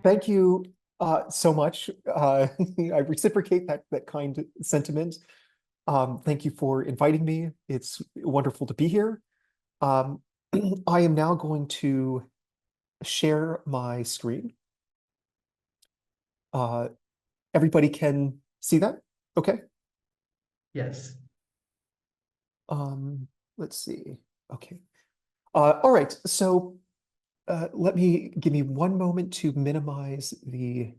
Thank you so much. I reciprocate that kind sentiment. Thank you for inviting me. It's wonderful to be here. Um, I am now going to share my screen. Uh, Everybody can see that? Okay. Yes. Let's see. Okay. All right. So give me one moment to minimize the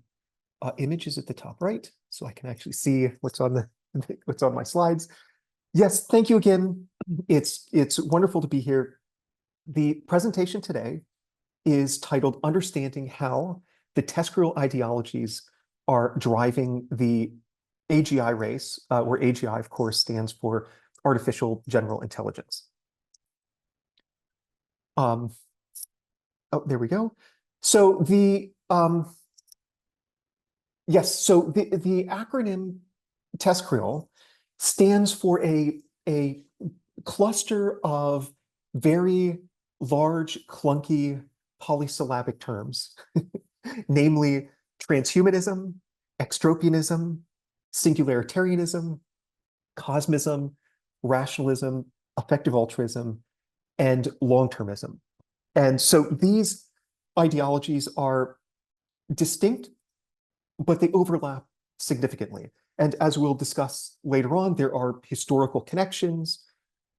images at the top right, so I can actually see what's on what's on my slides. Yes, thank you again. It's wonderful to be here. The presentation today is titled "Understanding How the TESCREAL Ideologies Are Driving the AGI Race," where AGI, of course, stands for Artificial General Intelligence. Oh, there we go. So yes, so the acronym TESCREAL stands for a cluster of very large, clunky, polysyllabic terms, namely transhumanism, extropianism, singularitarianism, cosmism, rationalism, effective altruism, and long-termism. And so these ideologies are distinct, but they overlap significantly. And as we'll discuss later on, there are historical connections,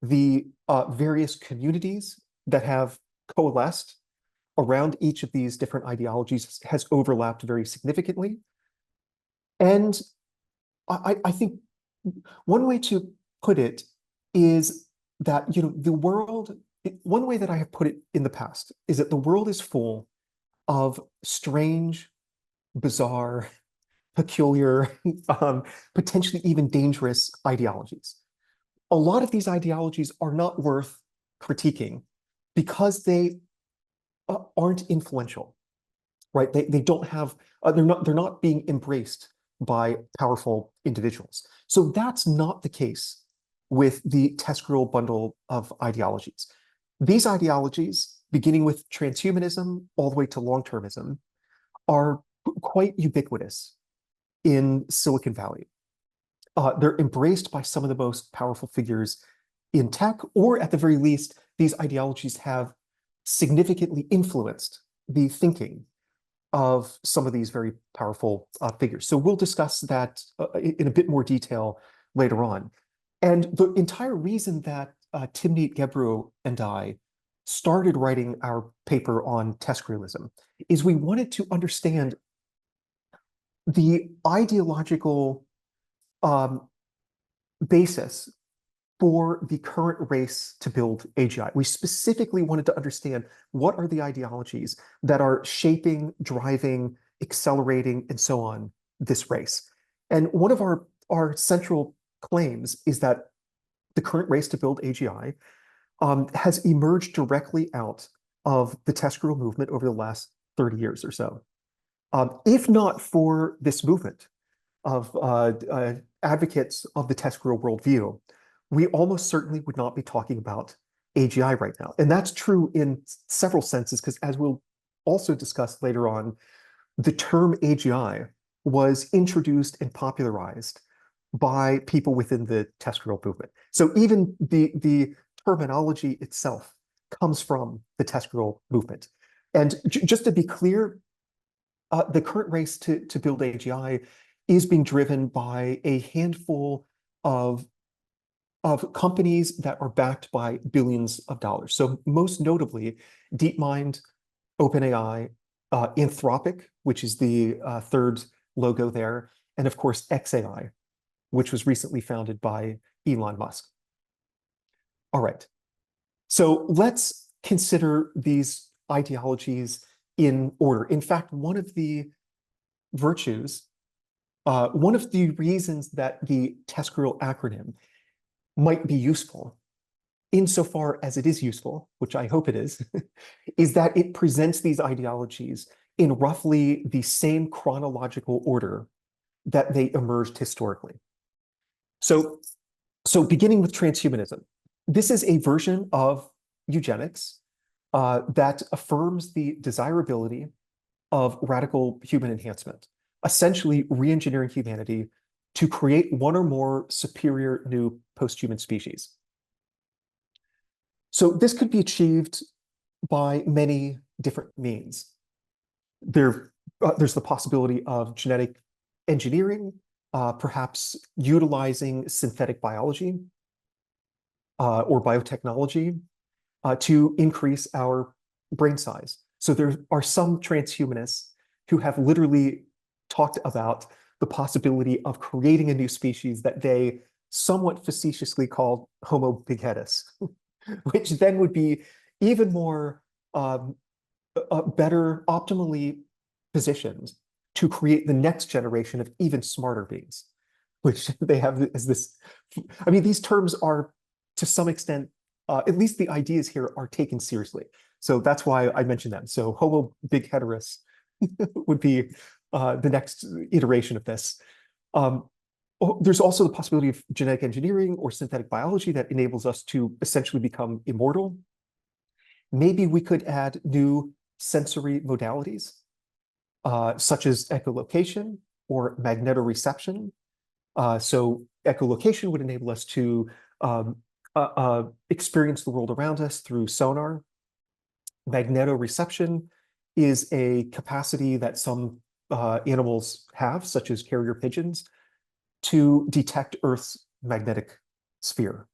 the various communities that have coalesced around each of these different ideologies has overlapped very significantly. And I think one way to put it is that, the world, one way that I have put it in the past is that the world is full of strange, bizarre, peculiar, potentially even dangerous ideologies. A lot of these ideologies are not worth critiquing because they aren't influential, right? They don't have, they're not being embraced by powerful individuals. So that's not the case with the TESCREAL bundle of ideologies. These ideologies, beginning with transhumanism all the way to long-termism, are quite ubiquitous in Silicon Valley. They're embraced by some of the most powerful figures in tech, or at the very least, these ideologies have significantly influenced the thinking of some of these very powerful figures. So we'll discuss that in a bit more detail later on. And the entire reason that Timnit Gebru and I started writing our paper on TESCREALism is we wanted to understand the ideological basis for the current race to build AGI. We specifically wanted to understand what are the ideologies that are shaping, driving, accelerating, and so on this race. And one of our central claims is that the current race to build AGI has emerged directly out of the TESCREAL movement over the last 30 years or so. If not for this movement of advocates of the TESCREAL worldview, we almost certainly would not be talking about AGI right now. And that's true in several senses, because as we'll also discuss later on, the term AGI was introduced and popularized by people within the TESCREAL movement. So even the terminology itself comes from the TESCREAL movement. And just to be clear, the current race to build AGI is being driven by a handful of companies that are backed by billions of dollars. So most notably, DeepMind, OpenAI, Anthropic, which is the third logo there, and of course xAI, which was recently founded by Elon Musk. All right, so let's consider these ideologies in order. In fact, one of the virtues, one of the reasons that the TESCREAL acronym might be useful, insofar as it is useful, which I hope it is that it presents these ideologies in roughly the same chronological order that they emerged historically. So beginning with transhumanism, this is a version of eugenics that affirms the desirability of radical human enhancement, essentially re-engineering humanity to create one or more superior new post-human species. So this could be achieved by many different means. There's the possibility of genetic engineering, perhaps utilizing synthetic biology or biotechnology to increase our brain size. So there are some transhumanists who have literally talked about the possibility of creating a new species that they somewhat facetiously called Homo pigheadus, which then would be even more better, optimally positioned to create the next generation of even smarter beings, which they have as this. I mean, these terms are, to some extent, at least the ideas here are taken seriously. So that's why I mentioned them. So Homo bigheadus would be the next iteration of this. There's also the possibility of genetic engineering or synthetic biology that enables us to essentially become immortal. Maybe we could add new sensory modalities, such as echolocation or magnetoreception. So echolocation would enable us to experience the world around us through sonar. Magnetoreception is a capacity that some animals have, such as carrier pigeons, to detect Earth's magnetic sphere.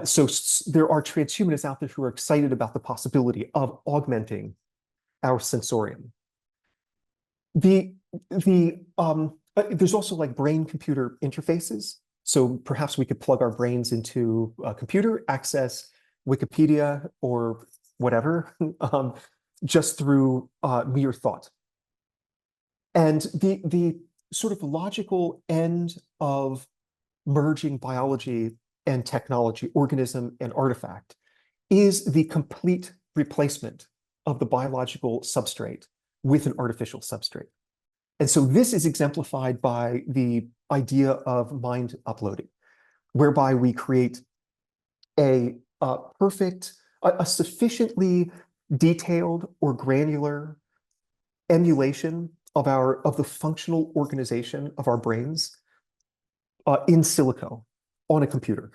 So there are transhumanists out there who are excited about the possibility of augmenting our sensorium. There's also like brain-computer interfaces. So perhaps we could plug our brains into a computer, access Wikipedia or whatever, just through mere thought. And the sort of logical end of merging biology and technology, organism and artifact, is the complete replacement of the biological substrate with an artificial substrate. And so this is exemplified by the idea of mind uploading, whereby we create a sufficiently detailed or granular emulation of the functional organization of our brains in silico on a computer.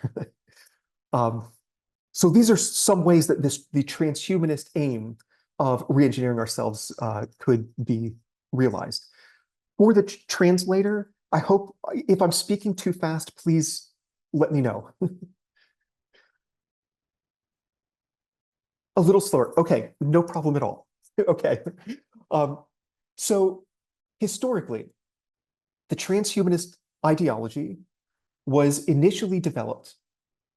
So these are some ways that the transhumanist aim of re-engineering ourselves could be realized. For the translator, I hope if I'm speaking too fast, please let me know. A little slower. Okay, no problem at all. Okay. So historically, the transhumanist ideology was initially developed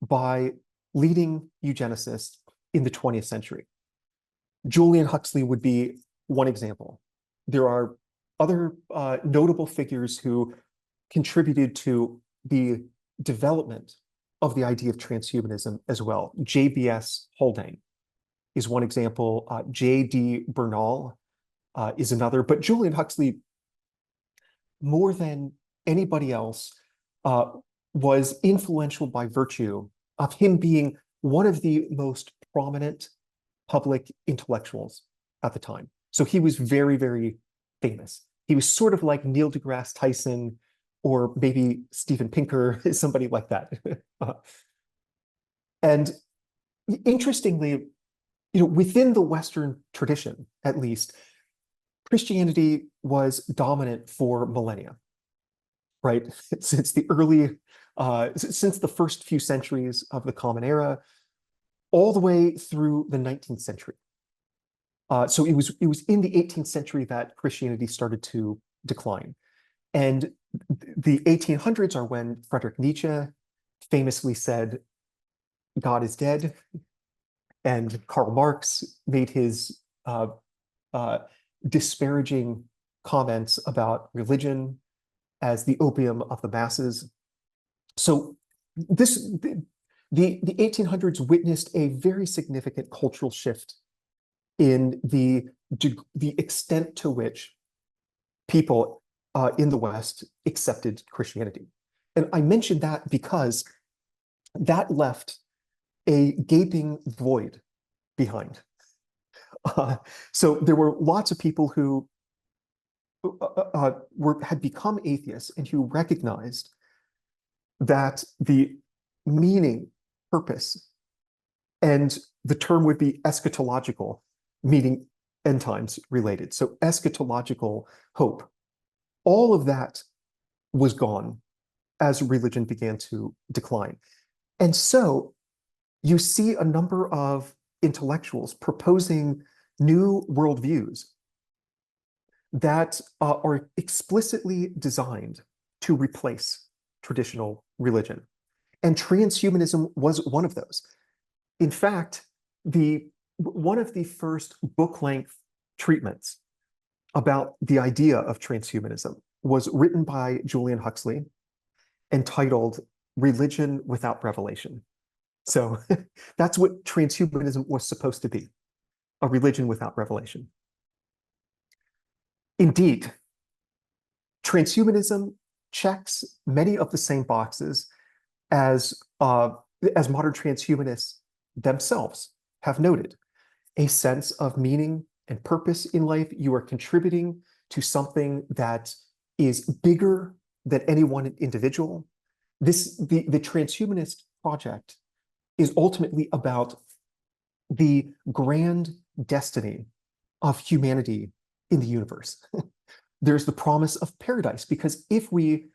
by leading eugenicists in the 20th century. Julian Huxley would be one example. There are other notable figures who contributed to the development of the idea of transhumanism as well. J.B.S. Haldane is one example. J.D. Bernal is another. But Julian Huxley, more than anybody else, was influential by virtue of him being one of the most prominent public intellectuals at the time. So he was very, very famous. He was sort of like Neil deGrasse Tyson or maybe Steven Pinker, somebody like that. And interestingly, within the Western tradition, at least, Christianity was dominant for millennia, right? Since the first few centuries of the Common Era, all the way through the 19th century. So it was in the 18th century that Christianity started to decline. And the 1800s are when Friedrich Nietzsche famously said, God is dead. And Karl Marx made his disparaging comments about religion as the opium of the masses. So the 1800s witnessed a very significant cultural shift in the extent to which people in the West accepted Christianity. And I mentioned that because that left a gaping void behind. So there were lots of people who had become atheists and who recognized that the meaning, purpose, and the term would be eschatological, meaning end times related. So eschatological hope, all of that was gone as religion began to decline. And so you see a number of intellectuals proposing new worldviews that are explicitly designed to replace traditional religion. And transhumanism was one of those. In fact, one of the first book-length treatments about the idea of transhumanism was written by Julian Huxley, entitled Religion Without Revelation. So that's what transhumanism was supposed to be, a religion without revelation. Indeed, transhumanism checks many of the same boxes as modern transhumanists themselves have noted. A sense of meaning and purpose in life. You are contributing to something that is bigger than any one individual. The transhumanist project is ultimately about the grand destiny of humanity in the universe. There's the promise of paradise, because if we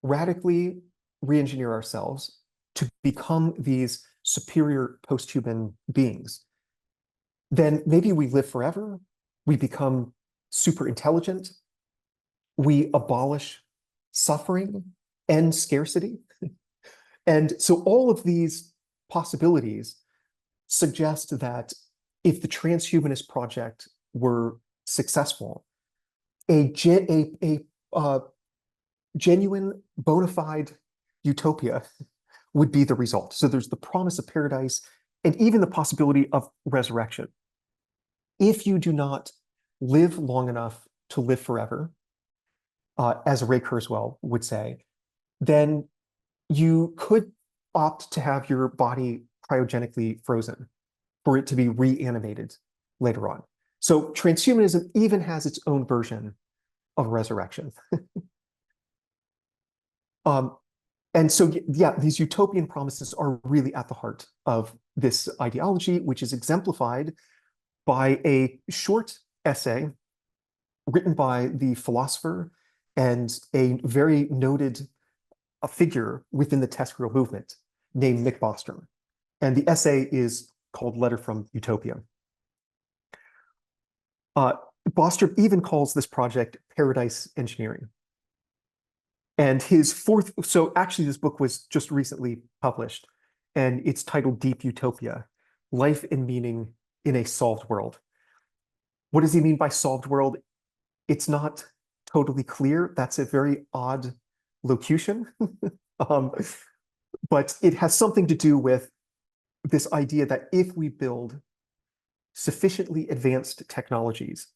radically re-engineer ourselves to become these superior post-human beings, then maybe we live forever, we become super intelligent, we abolish suffering and scarcity. And so all of these possibilities suggest that if the transhumanist project were successful, a genuine, bona fide utopia would be the result. So there's the promise of paradise and even the possibility of resurrection. If you do not live long enough to live forever, as Ray Kurzweil would say, then you could opt to have your body cryogenically frozen for it to be reanimated later on. So transhumanism even has its own version of resurrection. And so, yeah, these utopian promises are really at the heart of this ideology, which is exemplified by a short essay written by the philosopher and a very noted figure within the TESCREAL movement named Nick Bostrom. And the essay is called Letter from Utopia. Bostrom even calls this project paradise engineering. And his fourth, so actually this book was just recently published, and it's titled Deep Utopia, Life and Meaning in a Solved World. What does he mean by solved world? It's not totally clear. That's a very odd locution. But it has something to do with this idea that if we build sufficiently advanced technologies,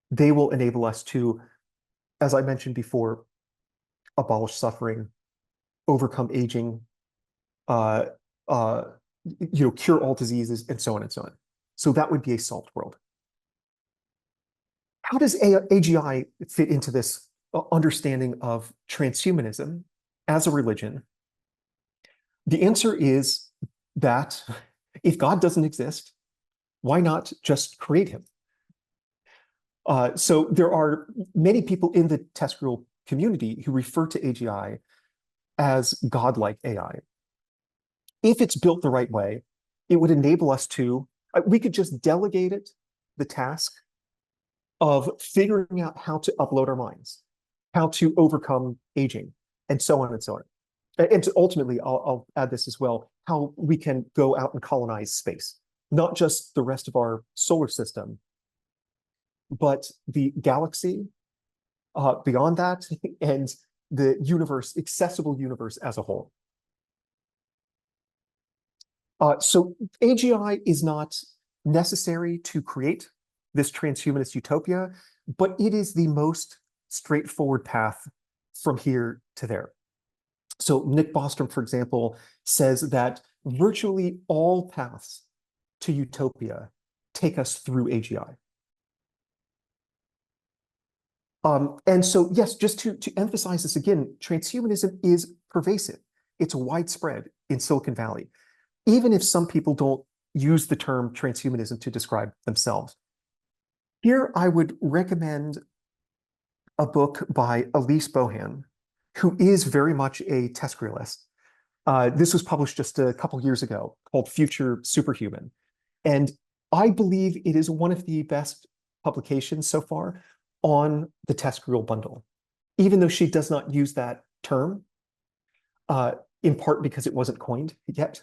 they will enable us to, as I mentioned before, abolish suffering, overcome aging, cure all diseases, and so on and so on. So that would be a solved world. How does AGI fit into this understanding of transhumanism as a religion? The answer is that if God doesn't exist, why not just create him? So there are many people in the TESCREAL community who refer to AGI as godlike AI. If it's built the right way, it would enable us to, we could just delegate it the task of figuring out how to upload our minds, how to overcome aging, and so on and so on. And ultimately, I'll add this as well, how we can go out and colonize space, not just the rest of our solar system, but the galaxy, beyond that, and the universe, accessible universe as a whole. So AGI is not necessary to create this transhumanist utopia, but it is the most straightforward path from here to there. So Nick Bostrom, for example, says that virtually all paths to utopia take us through AGI. And so, yes, just to emphasize this again, transhumanism is pervasive. It's widespread in Silicon Valley, even if some people don't use the term transhumanism to describe themselves. Here, I would recommend a book by Elise Bohan, who is very much a TESCREAList. This was published just a couple years ago, called Future Superhuman. And I believe it is one of the best publications so far on the TESCREAL bundle, even though she does not use that term, in part because it wasn't coined yet.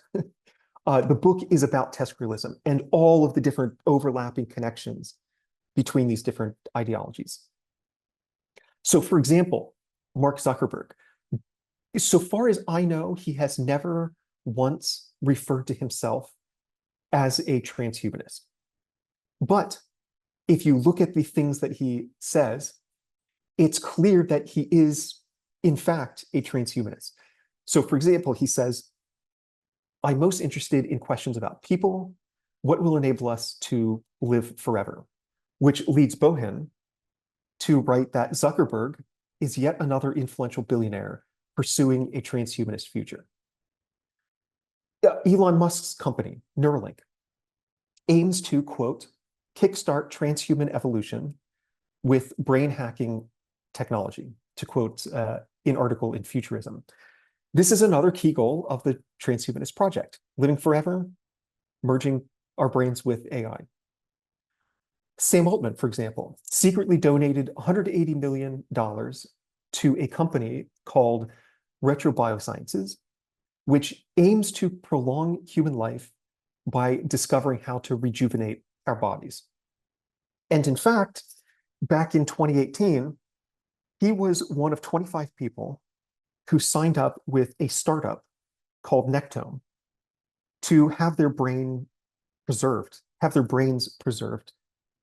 The book is about TESCREALism and all of the different overlapping connections between these different ideologies. So, for example, Mark Zuckerberg, so far as I know, he has never once referred to himself as a transhumanist. But if you look at the things that he says, it's clear that he is, in fact, a transhumanist. So, for example, he says, I'm most interested in questions about people, what will enable us to live forever, which leads Bohan to write that Zuckerberg is yet another influential billionaire pursuing a transhumanist future. Elon Musk's company, Neuralink, aims to, quote, kickstart transhuman evolution with brain hacking technology, to quote an article in Futurism. This is another key goal of the transhumanist project, living forever, merging our brains with AI. Sam Altman, for example, secretly donated $180 million to a company called Retro Biosciences, which aims to prolong human life by discovering how to rejuvenate our bodies. And in fact, back in 2018, he was one of 25 people who signed up with a startup called Nectome to have their brains preserved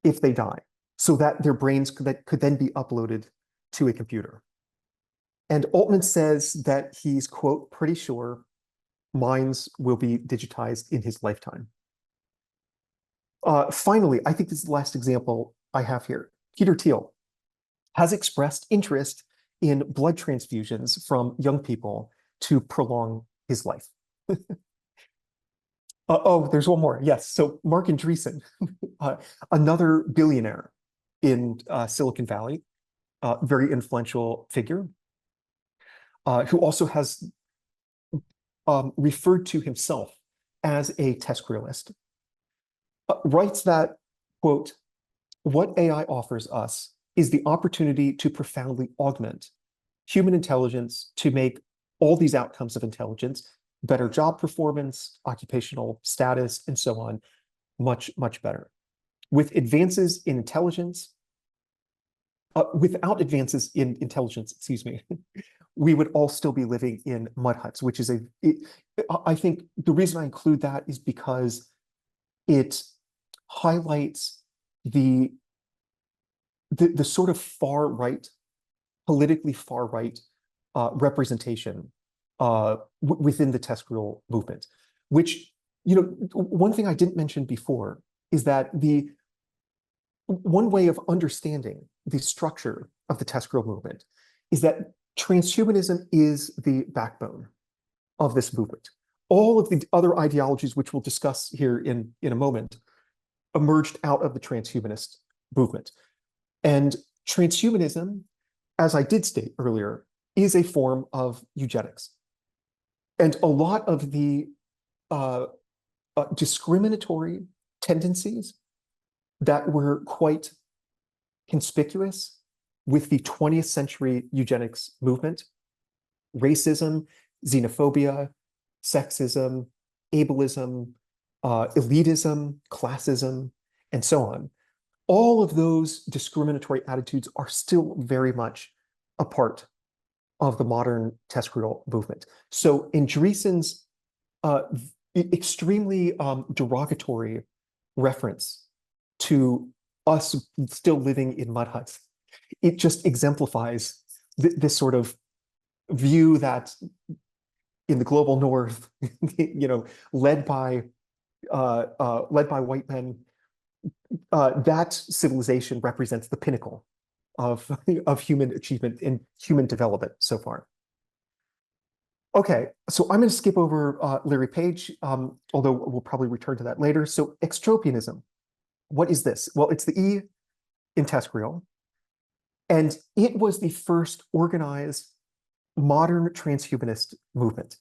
if they die, so that their brains could then be uploaded to a computer. And Altman says that he's, quote, pretty sure minds will be digitized in his lifetime. Finally, I think this is the last example I have here. Peter Thiel has expressed interest in blood transfusions from young people to prolong his life. Oh, there's one more. Yes. So Mark Andreessen, another billionaire in Silicon Valley, very influential figure, who also has referred to himself as a TESCREAList, writes that, quote, what AI offers us is the opportunity to profoundly augment human intelligence to make all these outcomes of intelligence, better job performance, occupational status, and so on, much, much better. With advances in intelligence, without advances in intelligence, excuse me, we would all still be living in mud huts, which is I think the reason I include that is because it highlights the sort of far right, politically far right representation within the TESCREAL movement, which, you know, one thing I didn't mention before is that one way of understanding the structure of the TESCREAL movement is that transhumanism is the backbone of this movement. All of the other ideologies, which we'll discuss here in a moment, emerged out of the transhumanist movement. And transhumanism, as I did state earlier, is a form of eugenics. And a lot of the discriminatory tendencies that were quite conspicuous with the 20th century eugenics movement, racism, xenophobia, sexism, ableism, elitism, classism, and so on. All of those discriminatory attitudes are still very much a part of the modern TESCREAL movement. So Andreessen's extremely derogatory reference to us still living in mud huts, it just exemplifies this sort of view that in the global north, you know, led by white men, that civilization represents the pinnacle of, of human achievement in human development so far. Okay, so I'm going to skip over Larry Page, although we'll probably return to that later. So extropianism, what is this? Well, it's the E in TESCREAL, and it was the first organized modern transhumanist movement.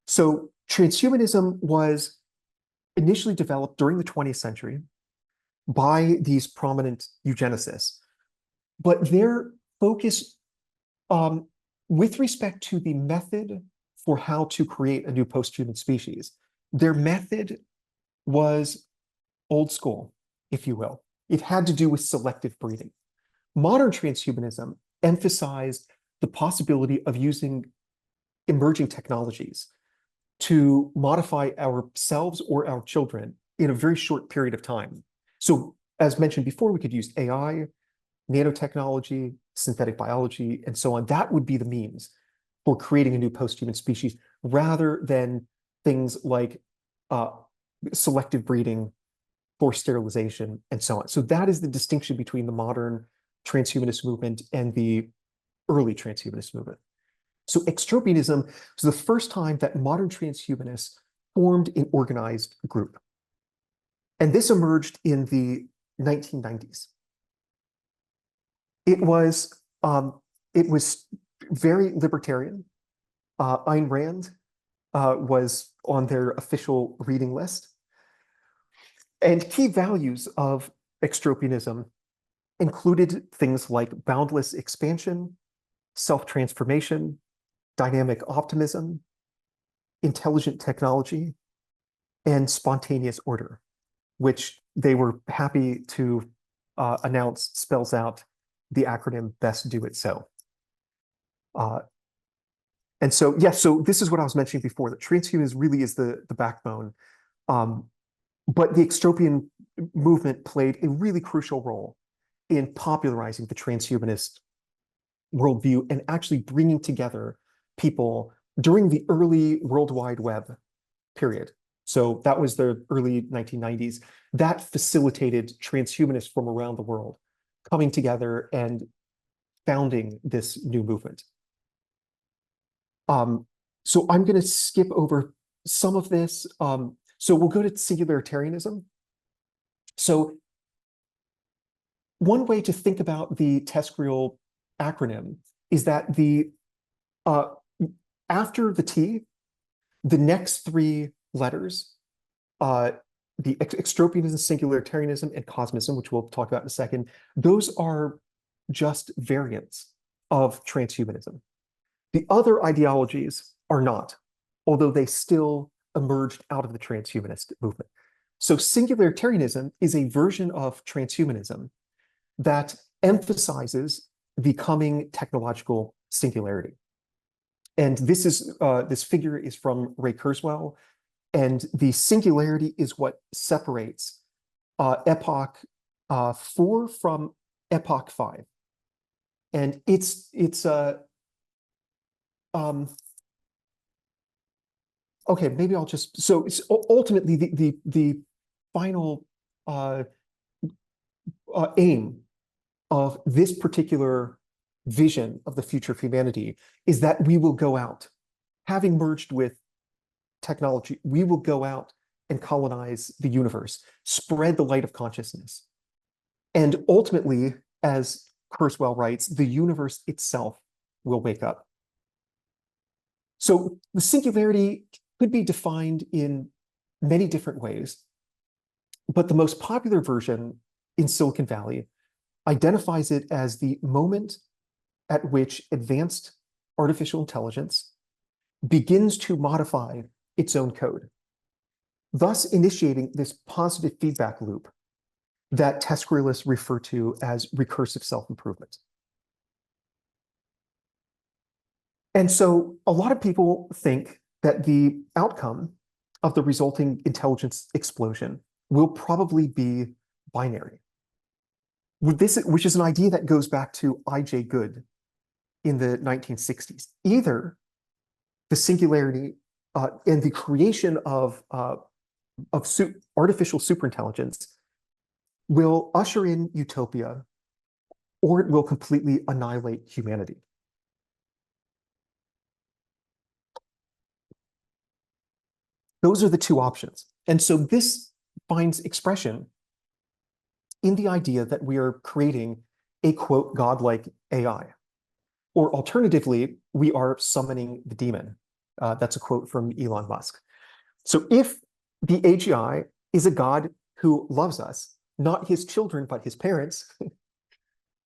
So transhumanism was initially developed during the 20th century by these prominent eugenicists, but their focus with respect to the method for how to create a new post-human species, their method was old school, if you will. It had to do with selective breeding. Modern transhumanism emphasized the possibility of using emerging technologies to modify ourselves or our children in a very short period of time. So, as mentioned before, we could use AI, nanotechnology, synthetic biology, and so on. That would be the means for creating a new post-human species, rather than things like selective breeding, forced sterilization, and so on. So that is the distinction between the modern transhumanist movement and the early transhumanist movement. So extropianism was the first time that modern transhumanists formed an organized group. And this emerged in the 1990s. It was very libertarian. Ayn Rand was on their official reading list. And key values of extropianism included things like boundless expansion, self-transformation, dynamic optimism, intelligent technology, and spontaneous order, which they were happy to announce spells out the acronym Best Do It So. And so, yes, so this is what I was mentioning before, that transhumanism really is the backbone. But the extropian movement played a really crucial role in popularizing the transhumanist worldview and actually bringing together people during the early World Wide Web period. So that was the early 1990s. That facilitated transhumanists from around the world coming together and founding this new movement. So I'm going to skip over some of this. So we'll go to singularitarianism. So one way to think about the TESCREAL acronym is that after the T, the next three letters, the extropianism, singularitarianism, and cosmism, which we'll talk about in a second, those are just variants of transhumanism. The other ideologies are not, although they still emerged out of the transhumanist movement. So singularitarianism is a version of transhumanism that emphasizes the coming technological singularity. And this figure is from Ray Kurzweil, and the singularity is what separates epoch 4 from epoch 5. And it's okay, maybe I'll just, so it's ultimately the final aim of this particular vision of the future of humanity is that we will go out, having merged with technology, we will go out and colonize the universe, spread the light of consciousness. And ultimately, as Kurzweil writes, the universe itself will wake up. So the singularity could be defined in many different ways, but the most popular version in Silicon Valley identifies it as the moment at which advanced artificial intelligence begins to modify its own code, thus initiating this positive feedback loop that TESCREALists refer to as recursive self-improvement. And so a lot of people think that the outcome of the resulting intelligence explosion will probably be binary, which is an idea that goes back to I.J. Good in the 1960s. Either the singularity and the creation of artificial superintelligence will usher in utopia, or it will completely annihilate humanity. Those are the two options. And so this finds expression in the idea that we are creating a, quote, godlike AI. Or alternatively, we are summoning the demon. That's a quote from Elon Musk. So if the AGI is a god who loves us, not his children, but his parents,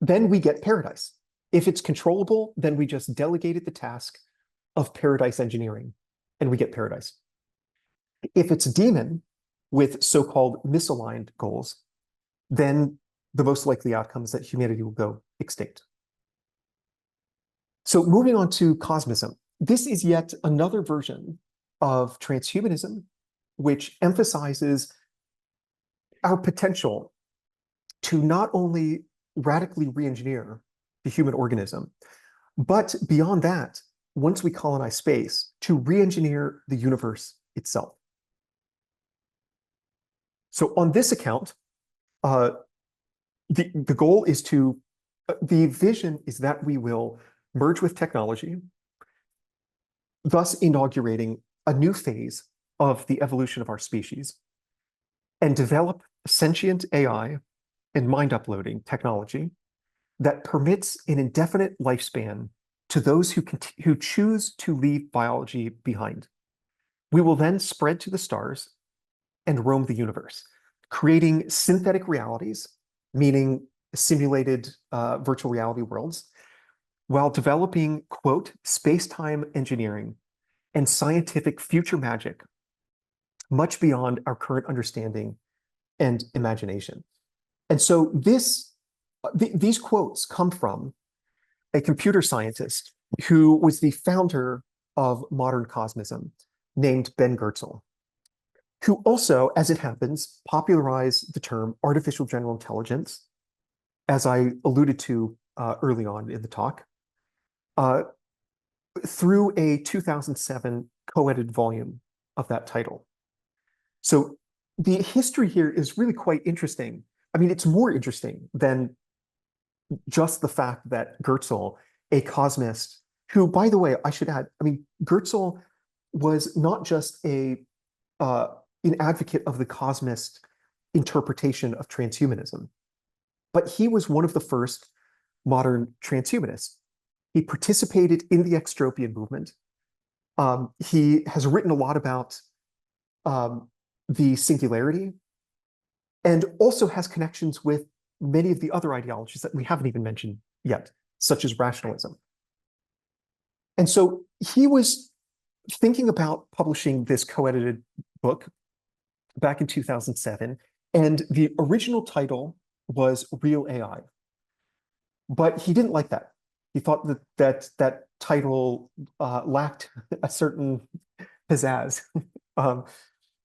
then we get paradise. If it's controllable, then we just delegated the task of paradise engineering, and we get paradise. If it's a demon with so-called misaligned goals, then the most likely outcome is that humanity will go extinct. So moving on to Cosmism, this is yet another version of transhumanism, which emphasizes our potential to not only radically re-engineer the human organism, but beyond that, once we colonize space, to re-engineer the universe itself. So on this account, the goal is to, the vision is that we will merge with technology, thus inaugurating a new phase of the evolution of our species, and develop sentient AI and mind uploading technology that permits an indefinite lifespan to those who choose to leave biology behind. We will then spread to the stars and roam the universe, creating synthetic realities, meaning simulated virtual reality worlds, while developing, quote, space-time engineering and scientific future magic much beyond our current understanding and imagination. And so these quotes come from a computer scientist who was the founder of modern Cosmism, named Ben Goertzel, who also, as it happens, popularized the term artificial general intelligence, as I alluded to early on in the talk, through a 2007 co-edited volume of that title. So the history here is really quite interesting. I mean, it's more interesting than just the fact that Goertzel, a cosmist, who, by the way, I should add, I mean, Goertzel was not just an advocate of the cosmist interpretation of transhumanism, but he was one of the first modern transhumanists. He participated in the Extropian movement. He has written a lot about the singularity, and also has connections with many of the other ideologies that we haven't even mentioned yet, such as rationalism. And so he was thinking about publishing this co-edited book back in 2007, and the original title was Real AI. But he didn't like that. He thought that title lacked a certain pizzazz.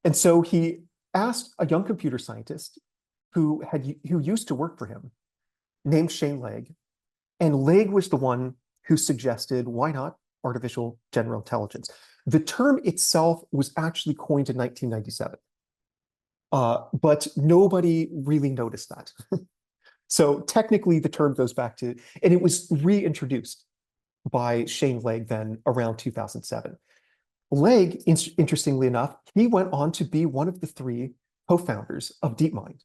And so he asked a young computer scientist who used to work for him, named Shane Legg, and Legg was the one who suggested, why not artificial general intelligence? The term itself was actually coined in 1997, but nobody really noticed that. So technically, the term goes back to, and it was reintroduced by Shane Legg then around 2007. Legg, interestingly enough, he went on to be one of the three co-founders of DeepMind.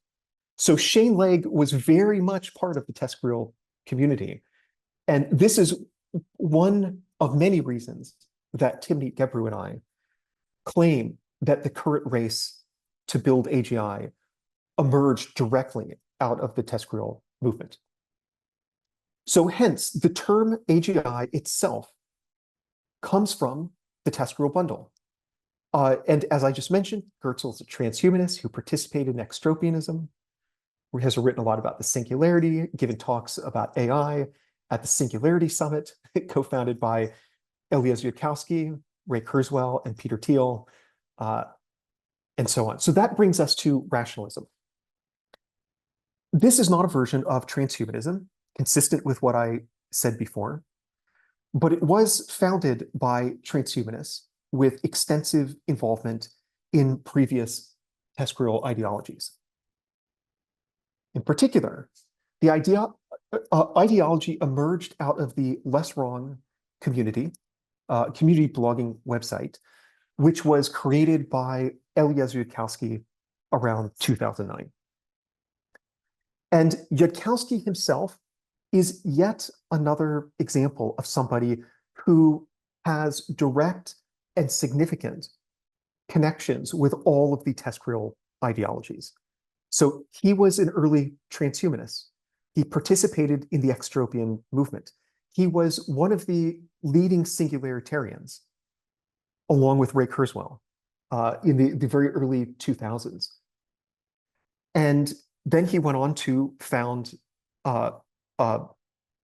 So Shane Legg was very much part of the TESCREAL community. And this is one of many reasons that Timnit Gebru and I claim that the current race to build AGI emerged directly out of the TESCREAL movement. So hence, the term AGI itself comes from the TESCREAL bundle. And as I just mentioned, Goertzel is a transhumanist who participated in Extropianism, who has written a lot about the singularity, given talks about AI at the Singularity Summit, co-founded by Eliezer Yudkowsky, Ray Kurzweil, and Peter Thiel, and so on. So that brings us to rationalism. This is not a version of transhumanism, consistent with what I said before, but it was founded by transhumanists with extensive involvement in previous TESCREAL ideologies. In particular, the ideology emerged out of the Less Wrong community, community blogging website, which was created by Eliezer Yudkowsky around 2009. And Yudkowsky himself is yet another example of somebody who has direct and significant connections with all of the TESCREAL ideologies. So he was an early transhumanist. He participated in the Extropian movement. He was one of the leading Singularitarians, along with Ray Kurzweil, in the very early 2000s. And then he went on to found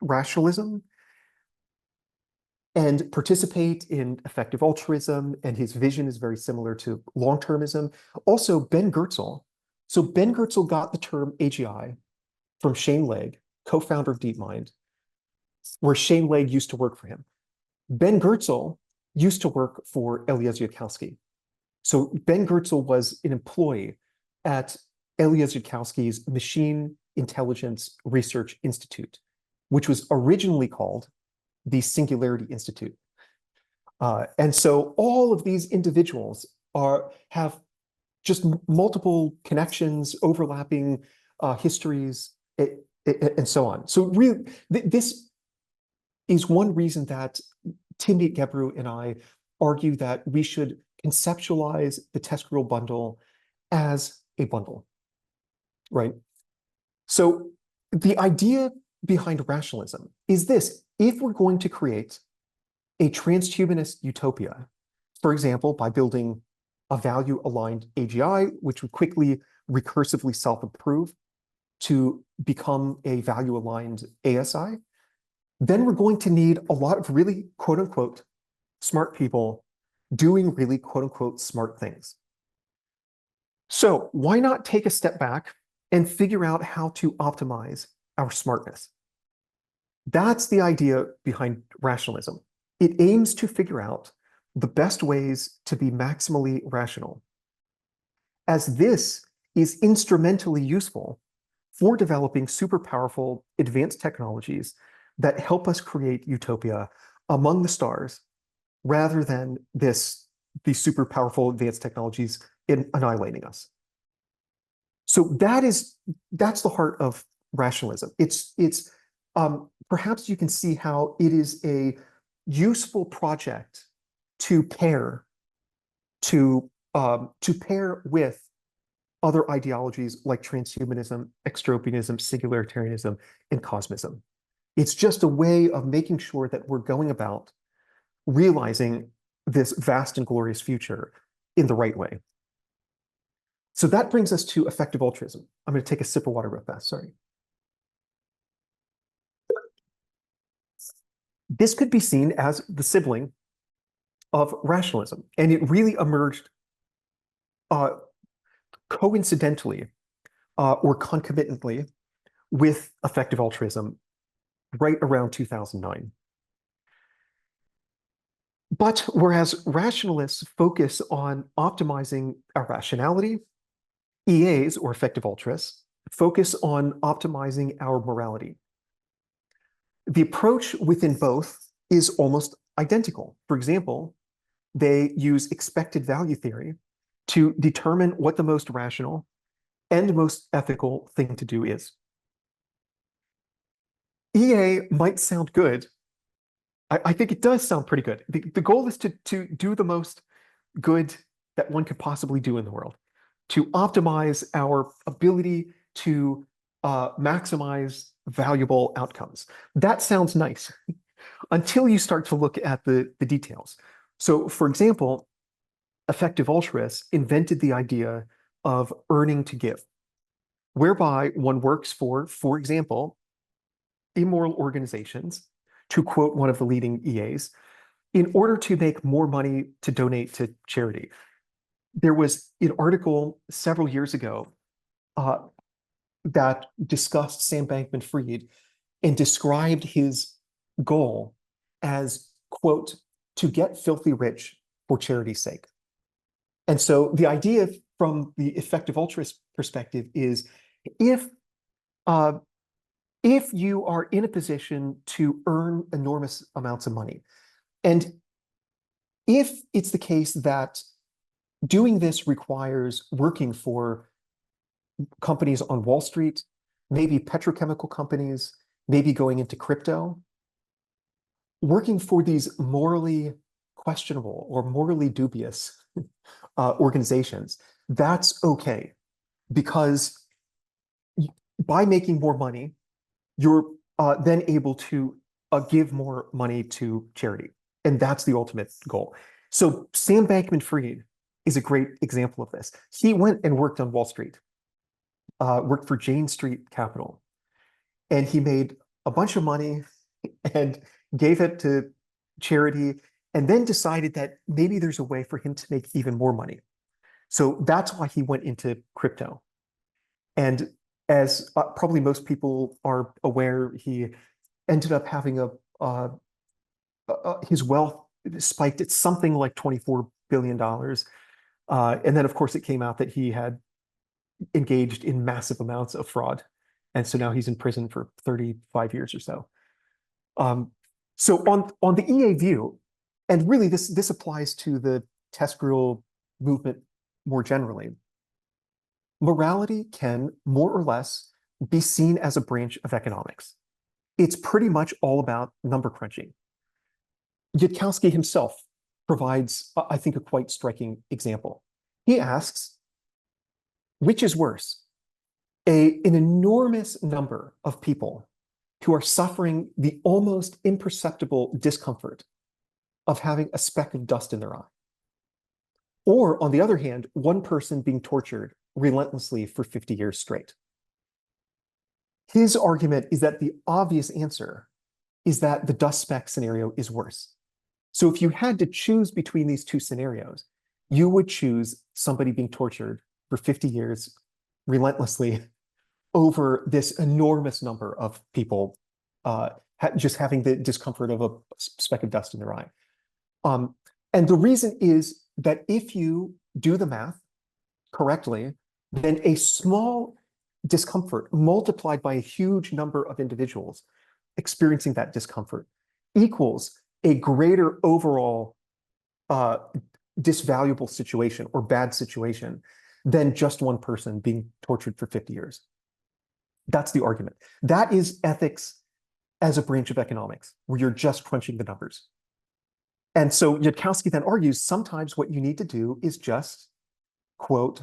Rationalism and participate in effective altruism, and his vision is very similar to long-termism. Also, Ben Goertzel. So Ben Goertzel got the term AGI from Shane Legg, co-founder of DeepMind, where Shane Legg used to work for him. Ben Goertzel used to work for Eliezer Yudkowsky. So Ben Goertzel was an employee at Eliezer Yudkowsky's Machine Intelligence Research Institute, which was originally called the Singularity Institute. And so all of these individuals have just multiple connections, overlapping histories, and so on. So really, this is one reason that Timnit Gebru and I argue that we should conceptualize the TESCREAL bundle as a bundle, right? So the idea behind rationalism is this: if we're going to create a transhumanist utopia, for example, by building a value-aligned AGI, which would quickly recursively self-improve to become a value-aligned ASI, then we're going to need a lot of really, quote-unquote, smart people doing really, quote-unquote, smart things. So why not take a step back and figure out how to optimize our smartness? That's the idea behind rationalism. It aims to figure out the best ways to be maximally rational, as this is instrumentally useful for developing super powerful advanced technologies that help us create utopia among the stars, rather than these super powerful advanced technologies annihilating us. So that's the heart of rationalism. Perhaps you can see how it is a useful project to pair with other ideologies like transhumanism, extropianism, singularitarianism, and cosmism. It's just a way of making sure that we're going about realizing this vast and glorious future in the right way. So that brings us to effective altruism. I'm going to take a sip of water real fast, sorry. This could be seen as the sibling of rationalism, and it really emerged coincidentally or concomitantly with effective altruism right around 2009. But whereas rationalists focus on optimizing our rationality, EAs, or effective altruists, focus on optimizing our morality. The approach within both is almost identical. For example, they use expected value theory to determine what the most rational and most ethical thing to do is. EA might sound good. I think it does sound pretty good. The goal is to do the most good that one could possibly do in the world, to optimize our ability to maximize valuable outcomes. That sounds nice until you start to look at the details. So, for example, effective altruists invented the idea of earning to give, whereby one works for example, immoral organizations, to quote one of the leading EAs, in order to make more money to donate to charity. There was an article several years ago that discussed Sam Bankman-Fried and described his goal as, quote, to get filthy rich for charity's sake. And so the idea from the effective altruist perspective is, if uh, if you are in a position to earn enormous amounts of money, and if it's the case that doing this requires working for companies on Wall Street, maybe petrochemical companies, maybe going into crypto, working for these morally questionable or morally dubious organizations, that's okay. Because by making more money, you're then able to give more money to charity. And that's the ultimate goal. So Sam Bankman-Fried is a great example of this. He went and worked on Wall Street, worked for Jane Street Capital, and he made a bunch of money and gave it to charity, and then decided that maybe there's a way for him to make even more money. So that's why he went into crypto. And as probably most people are aware, he ended up having his wealth spiked at something like $24 billion. And then, of course, it came out that he had engaged in massive amounts of fraud. And so now he's in prison for 35 years or so. So on the EA view, and really this applies to the TESCREAL movement more generally, morality can more or less be seen as a branch of economics. It's pretty much all about number crunching. Yudkowsky himself provides, I think, a quite striking example. He asks, which is worse, an enormous number of people who are suffering the almost imperceptible discomfort of having a speck of dust in their eye? Or, on the other hand, one person being tortured relentlessly for 50 years straight? His argument is that the obvious answer is that the dust speck scenario is worse. So if you had to choose between these two scenarios, you would choose somebody being tortured for 50 years relentlessly over this enormous number of people just having the discomfort of a speck of dust in their eye. And the reason is that if you do the math correctly, then a small discomfort multiplied by a huge number of individuals experiencing that discomfort equals a greater overall disvaluable situation or bad situation than just one person being tortured for 50 years. That's the argument. That is ethics as a branch of economics, where you're just crunching the numbers. And so Yudkowsky then argues sometimes what you need to do is just, quote,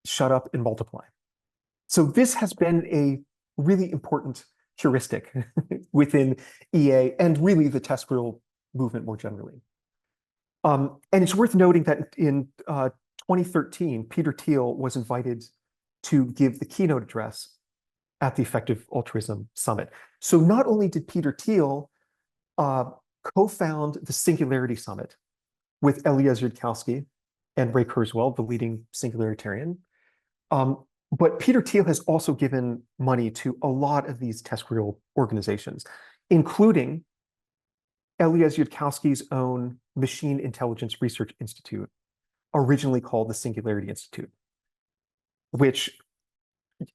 shut up and multiply. So this has been a really important heuristic within EA and really the TESCREAL movement more generally. And it's worth noting that in 2013, Peter Thiel was invited to give the keynote address at the Effective Altruism Summit. So not only did Peter Thiel co-found the Singularity Summit with Eliezer Yudkowsky and Ray Kurzweil, the leading singularitarian, but Peter Thiel has also given money to a lot of these TESCREAL organizations, including Eliezer Yudkowsky's own Machine Intelligence Research Institute, originally called the Singularity Institute, which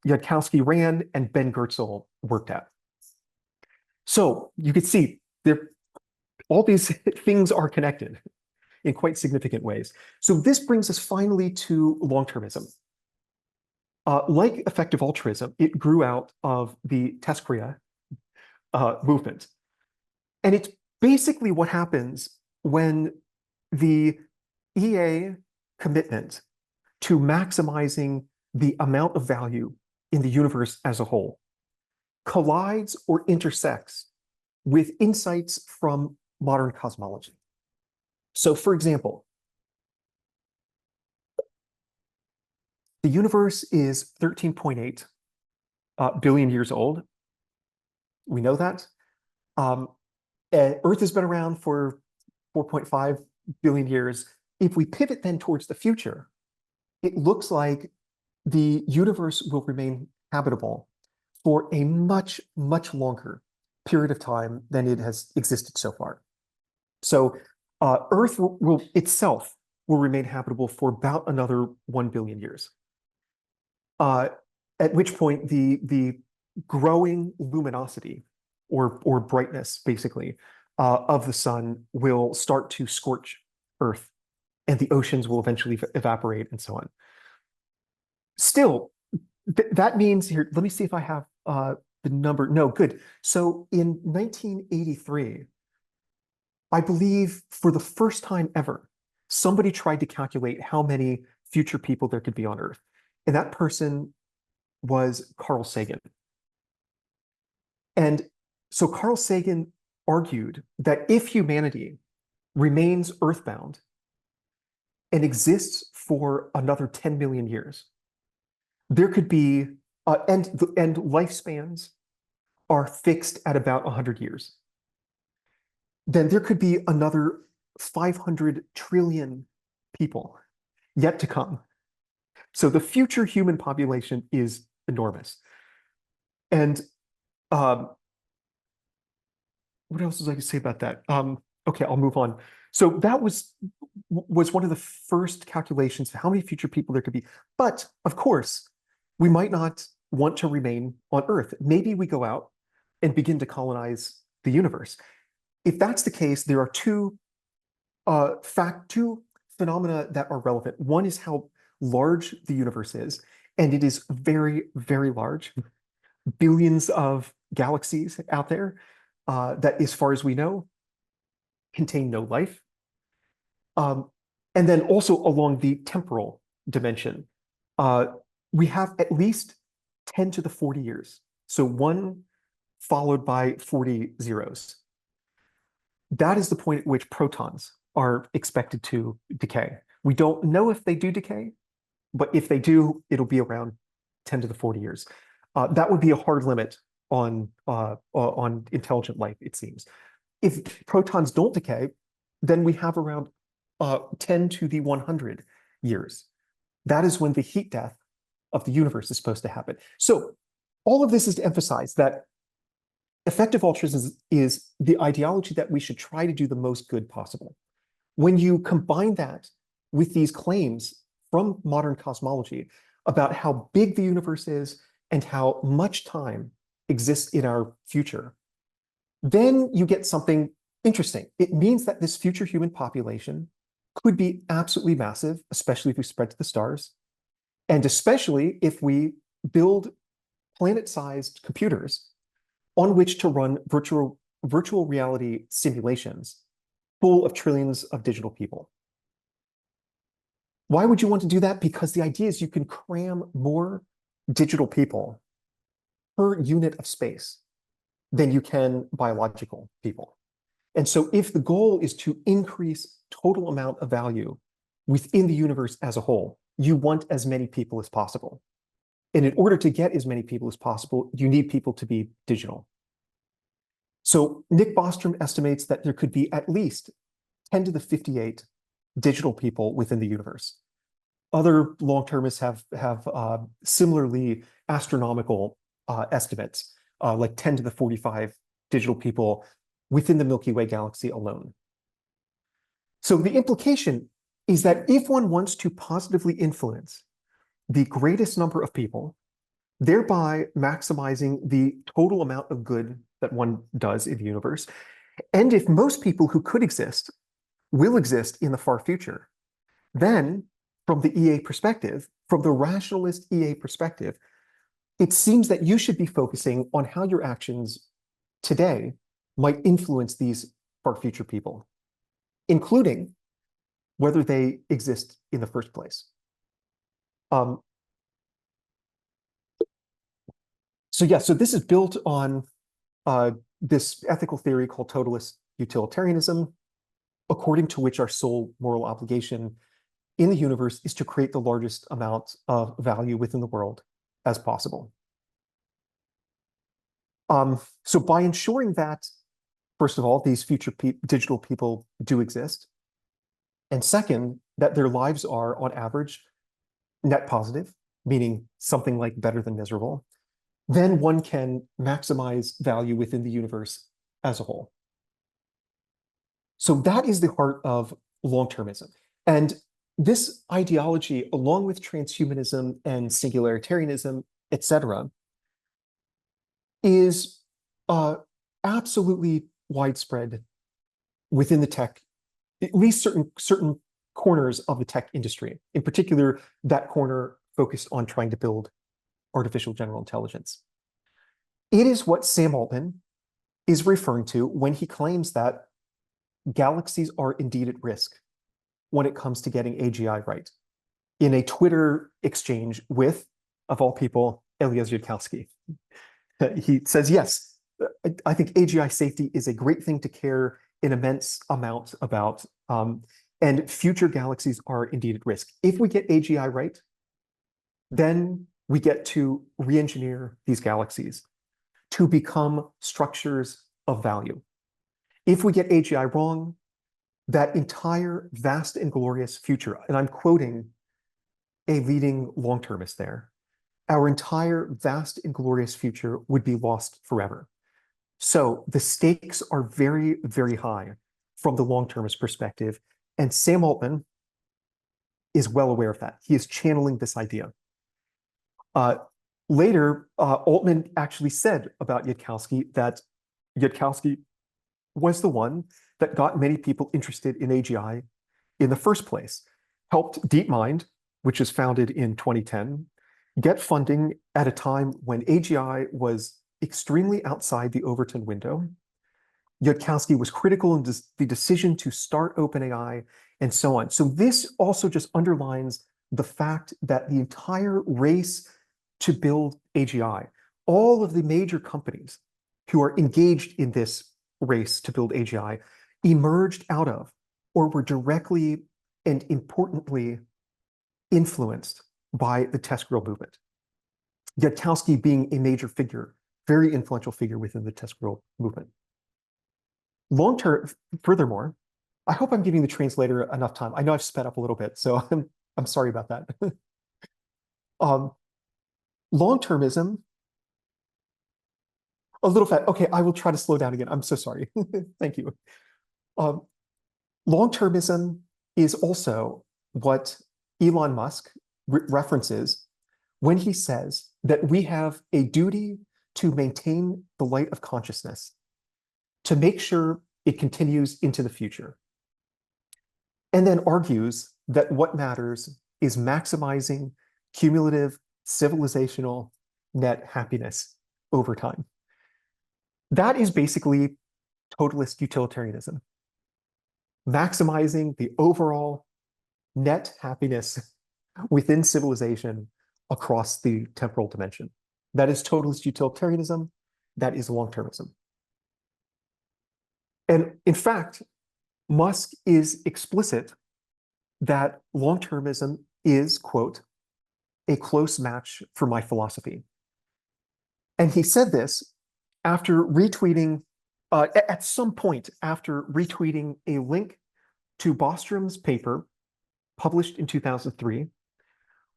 Yudkowsky ran and Ben Goertzel worked at. So you could see all these things are connected in quite significant ways. So this brings us finally to long-termism. Like effective altruism, it grew out of the TESCREAL movement. And it's basically what happens when the EA commitment to maximizing the amount of value in the universe as a whole collides or intersects with insights from modern cosmology. So, for example, the universe is 13.8 billion years old. We know that. Earth has been around for 4.5 billion years. If we pivot then towards the future, it looks like the universe will remain habitable for a much, much longer period of time than it has existed so far. So Earth will itself will remain habitable for about another 1 billion years. At which point the growing luminosity or brightness, basically, of the sun will start to scorch Earth, and the oceans will eventually evaporate, and so on. Still, that means here, let me see if I have the number. No, good. So in 1983, I believe for the first time ever, somebody tried to calculate how many future people there could be on Earth. And that person was Carl Sagan. And so Carl Sagan argued that if humanity remains earthbound and exists for another 10 million years, there could be, and lifespans are fixed at about 100 years, then there could be another 500 trillion people yet to come. So the future human population is enormous. And what else was I going to say about that? Okay, I'll move on. So that was one of the first calculations of how many future people there could be. But of course, we might not want to remain on Earth. Maybe we go out and begin to colonize the universe. If that's the case, there are two phenomena that are relevant. One is how large the universe is, and it is very, very large. Billions of galaxies out there that, as far as we know, contain no life. And then also along the temporal dimension, we have at least 10 to the 40 years. So 1 followed by 40 zeros. That is the point at which protons are expected to decay. We don't know if they do decay, but if they do, it'll be around 10 to the 40 years. That would be a hard limit on intelligent life, it seems. If protons don't decay, then we have around 10 to the 100 years. That is when the heat death of the universe is supposed to happen. So all of this is to emphasize that effective altruism is the ideology that we should try to do the most good possible. When you combine that with these claims from modern cosmology about how big the universe is and how much time exists in our future, then you get something interesting. It means that this future human population could be absolutely massive, especially if we spread to the stars, and especially if we build planet-sized computers on which to run virtual reality simulations full of trillions of digital people. Why would you want to do that? Because the idea is you can cram more digital people per unit of space than you can biological people. And so if the goal is to increase total amount of value within the universe as a whole, you want as many people as possible. And in order to get as many people as possible, you need people to be digital. So Nick Bostrom estimates that there could be at least 10 to the 58 digital people within the universe. Other long-termists have similarly astronomical estimates, like 10 to the 45 digital people within the Milky Way galaxy alone. So the implication is that if one wants to positively influence the greatest number of people, thereby maximizing the total amount of good that one does in the universe, and if most people who could exist will exist in the far future, then from the EA perspective, from the rationalist EA perspective, it seems that you should be focusing on how your actions today might influence these far future people, including whether they exist in the first place. So this is built on this ethical theory called totalist utilitarianism, according to which our sole moral obligation in the universe is to create the largest amount of value within the world as possible. So by ensuring that, first of all, these future digital people do exist, and second, that their lives are, on average, net positive, meaning something like better than miserable, then one can maximize value within the universe as a whole. So that is the heart of long-termism. And this ideology, along with transhumanism and singularitarianism, etc., is absolutely widespread within the tech, at least certain corners of the tech industry, in particular, that corner focused on trying to build artificial general intelligence. It is what Sam Altman is referring to when he claims that galaxies are indeed at risk when it comes to getting AGI right. In a Twitter exchange with, of all people, Eliezer Yudkowsky. He says, yes, I think AGI safety is a great thing to care an immense amount about, and future galaxies are indeed at risk. If we get AGI right, then we get to re-engineer these galaxies to become structures of value. If we get AGI wrong, that entire vast and glorious future, and I'm quoting a leading long-termist there, our entire vast and glorious future would be lost forever. So the stakes are very, very high from the long-termist perspective, and Sam Altman is well aware of that. He is channeling this idea. Later, Altman actually said about Yudkowsky that Yudkowsky was the one that got many people interested in AGI in the first place, helped DeepMind, which was founded in 2010, get funding at a time when AGI was extremely outside the Overton window. Yudkowsky was critical in the decision to start OpenAI and so on. So this also just underlines the fact that the entire race to build AGI, all of the major companies who are engaged in this race to build AGI emerged out of or were directly and importantly influenced by the TESCREAL movement. Yudkowsky being a major figure, very influential figure within the TESCREAL movement. Long-term, furthermore, I hope I'm giving the translator enough time. I know I've sped up a little bit, so I'm sorry about that. Long-termism, a little fast. Okay, I will try to slow down again. I'm so sorry. Thank you. Long-termism is also what Elon Musk references when he says that we have a duty to maintain the light of consciousness, to make sure it continues into the future. And then argues that what matters is maximizing cumulative civilizational net happiness over time. That is basically totalist utilitarianism, maximizing the overall net happiness within civilization across the temporal dimension. That is totalist utilitarianism. That is long-termism. And in fact, Musk is explicit that long-termism is, quote, a close match for my philosophy. And he said this after retweeting, at some point after retweeting a link to Bostrom's paper published in 2003,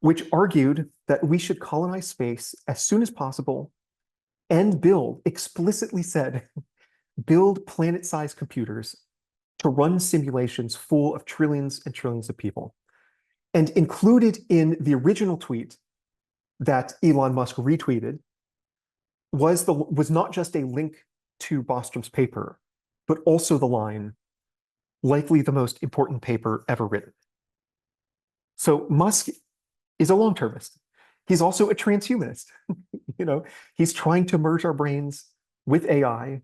which argued that we should colonize space as soon as possible and build, explicitly said, build planet-sized computers to run simulations full of trillions and trillions of people. And included in the original tweet that Elon Musk retweeted was not just a link to Bostrom's paper, but also the line, likely the most important paper ever written. So Musk is a long-termist. He's also a transhumanist. He's trying to merge our brains with AI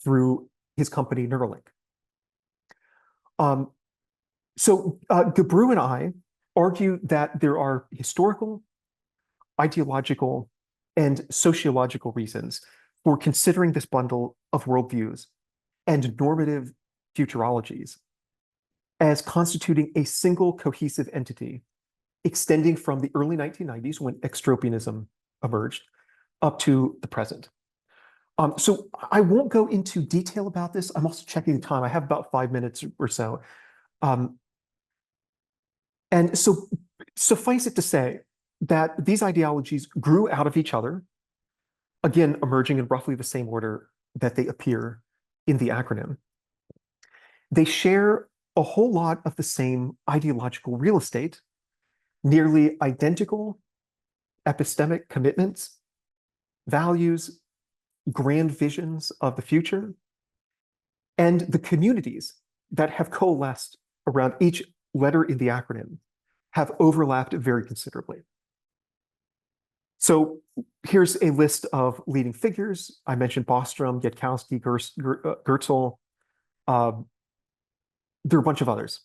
through his company Neuralink. So Gebru and I argue that there are historical, ideological, and sociological reasons for considering this bundle of worldviews and normative futurologies as constituting a single cohesive entity extending from the early 1990s when extropianism emerged up to the present. So I won't go into detail about this. I'm also checking the time. I have about 5 minutes or so. And so suffice it to say that these ideologies grew out of each other, again, emerging in roughly the same order that they appear in the acronym. They share a whole lot of the same ideological real estate, nearly identical epistemic commitments, values, grand visions of the future, and the communities that have coalesced around each letter in the acronym have overlapped very considerably. So here's a list of leading figures. I mentioned Bostrom, Yudkowsky, Geertzel. There are a bunch of others.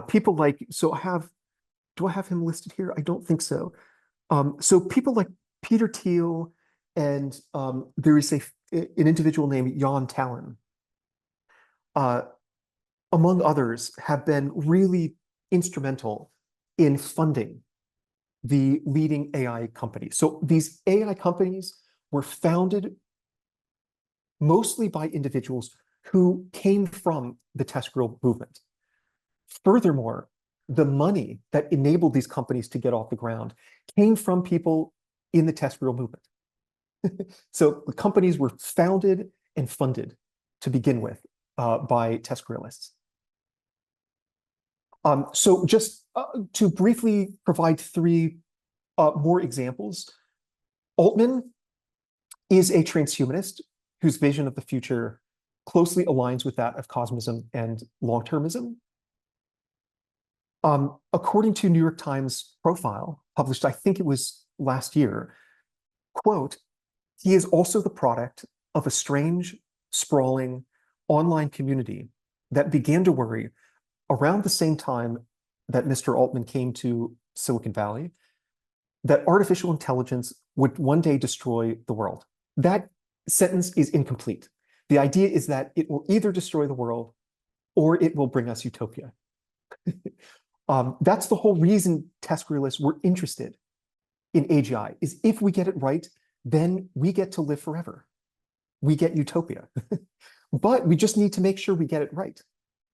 People like, do I have him listed here? I don't think so. So people like Peter Thiel, and there is an individual named Jan Tallinn, among others, have been really instrumental in funding the leading AI companies. So these AI companies were founded mostly by individuals who came from the TESCREAL movement. Furthermore, the money that enabled these companies to get off the ground came from people in the TESCREAL movement. So the companies were founded and funded to begin with by TESCREALists. So just to briefly provide three more examples, Altman is a transhumanist whose vision of the future closely aligns with that of Cosmism and Long-termism. According to New York Times profile, published, I think it was last year, quote, he is also the product of a strange, sprawling online community that began to worry around the same time that Mr. Altman came to Silicon Valley, that artificial intelligence would one day destroy the world. That sentence is incomplete. The idea is that it will either destroy the world or it will bring us utopia. That's the whole reason TESCREALists were interested in AGI, is if we get it right, then we get to live forever. We get utopia. But we just need to make sure we get it right.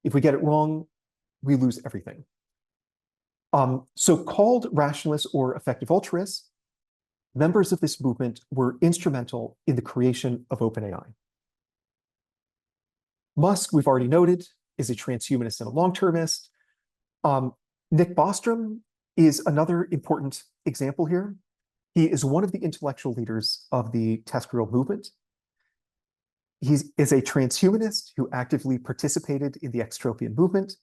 If we get it wrong, we lose everything. So-called rationalists or effective altruists, members of this movement were instrumental in the creation of OpenAI. Musk, we've already noted, is a transhumanist and a long-termist. Nick Bostrom is another important example here. He is one of the intellectual leaders of the TESCREAL movement. He is a transhumanist who actively participated in the Extropian movement.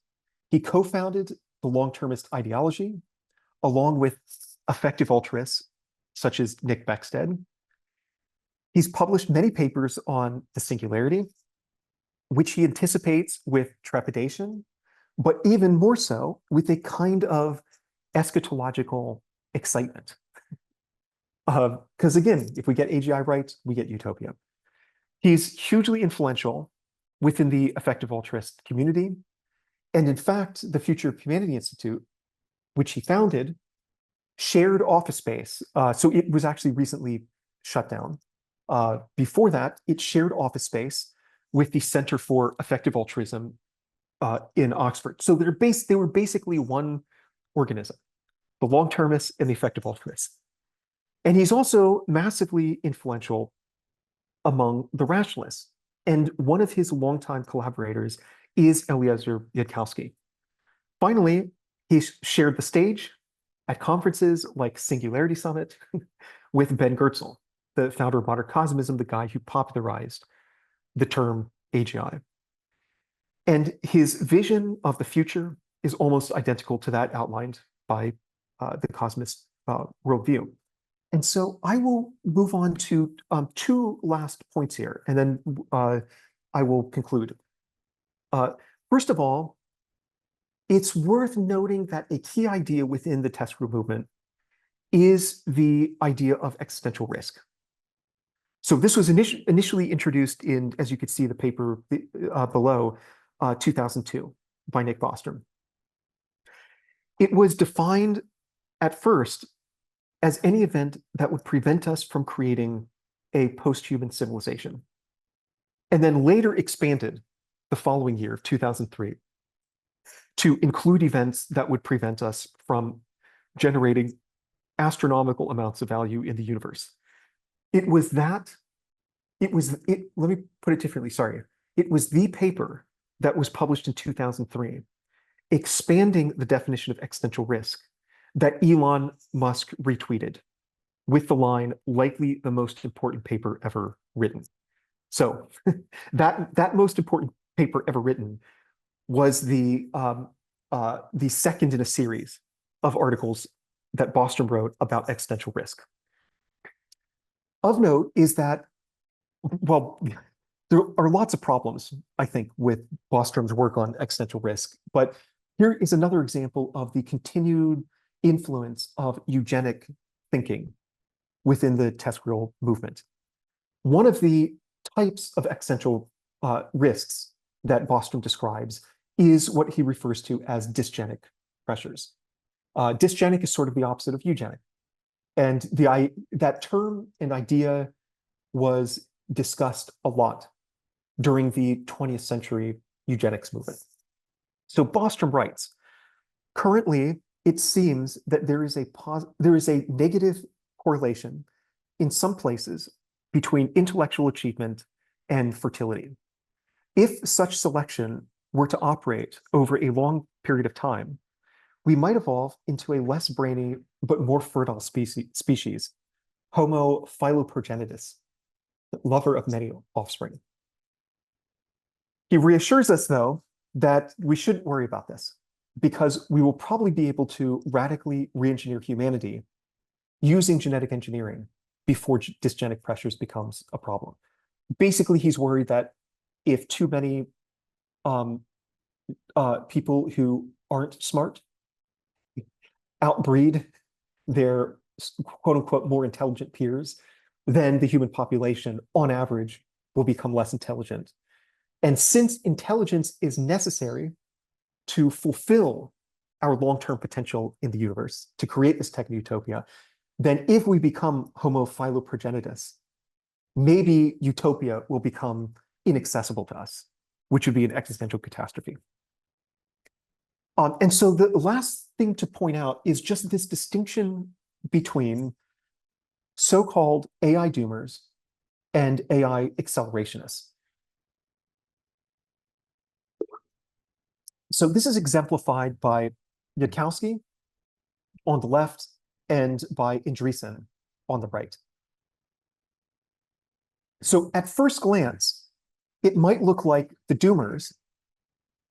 He co-founded the long-termist ideology, along with effective altruists such as Nick Beckstead. He's published many papers on the singularity, which he anticipates with trepidation, but even more so with a kind of eschatological excitement. Because again, if we get AGI right, we get utopia. He's hugely influential within the effective altruist community. And in fact, the Future of Humanity Institute, which he founded, shared office space. So it was actually recently shut down. Before that, it shared office space with the Center for Effective Altruism in Oxford. So they were basically one organism, the long-termists and the effective altruists. And he's also massively influential among the rationalists. And one of his longtime collaborators is Eliezer Yudkowsky. Finally, he's shared the stage at conferences like Singularity Summit with Ben Geertzel, the founder of modern Cosmism, the guy who popularized the term AGI. And his vision of the future is almost identical to that outlined by the cosmist worldview. And so I will move on to two last points here, and then I will conclude. First of all, it's worth noting that a key idea within the TESCREAL movement is the idea of existential risk. So this was initially introduced in, as you could see the paper below, 2002 by Nick Bostrom. It was defined at first as any event that would prevent us from creating a post-human civilization, and then later expanded the following year, 2003, to include events that would prevent us from generating astronomical amounts of value in the universe. Let me put it differently, sorry. It was the paper that was published in 2003, expanding the definition of existential risk, that Elon Musk retweeted with the line, likely the most important paper ever written. So that most important paper ever written was the second in a series of articles that Bostrom wrote about existential risk. Of note is that, well, there are lots of problems, I think, with Bostrom's work on existential risk, but here is another example of the continued influence of eugenic thinking within the TESCREAL movement. One of the types of existential risks that Bostrom describes is what he refers to as dysgenic pressures. Dysgenic is sort of the opposite of eugenic. And that term and idea was discussed a lot during the 20th century eugenics movement. So Bostrom writes, currently, it seems that there is a negative correlation in some places between intellectual achievement and fertility. If such selection were to operate over a long period of time, we might evolve into a less brainy but more fertile species, Homo philoprogenitus, lover of many offspring. He reassures us, though, that we shouldn't worry about this because we will probably be able to radically re-engineer humanity using genetic engineering before dysgenic pressures becomes a problem. Basically, he's worried that if too many people who aren't smart outbreed their quote unquote more intelligent peers, then the human population on average will become less intelligent. And since intelligence is necessary to fulfill our long-term potential in the universe, to create this techno-utopia, then if we become Homo philoprogenitus, maybe utopia will become inaccessible to us, which would be an existential catastrophe. And so the last thing to point out is just this distinction between so-called AI doomers and AI accelerationists. So this is exemplified by Yudkowsky on the left and by Andreessen on the right. So at first glance, it might look like the doomers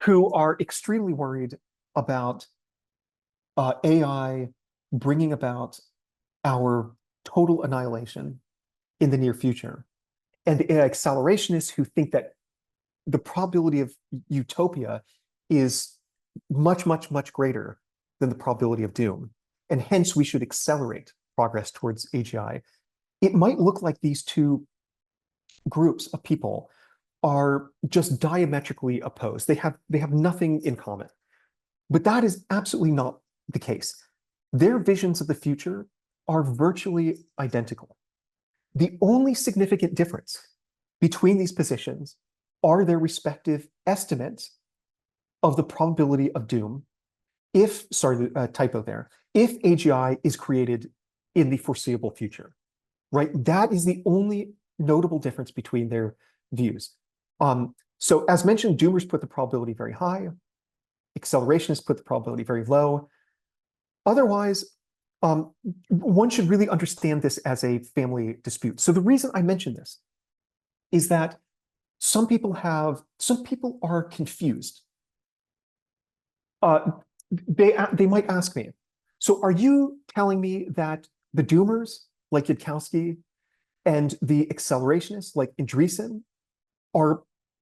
who are extremely worried about AI bringing about our total annihilation in the near future, and the AI accelerationists who think that the probability of utopia is much, much, much greater than the probability of doom, and hence we should accelerate progress towards AGI. It might look like these two groups of people are just diametrically opposed. They have nothing in common. But that is absolutely not the case. Their visions of the future are virtually identical. The only significant difference between these positions are their respective estimates of the probability of doom if, sorry, typo there, if AGI is created in the foreseeable future, right? That is the only notable difference between their views. So as mentioned, doomers put the probability very high. Accelerationists put the probability very low. Otherwise, one should really understand this as a family dispute. So the reason I mention this is that some people are confused. They might ask me, so are you telling me that the doomers like Yudkowsky and the accelerationists like Andreessen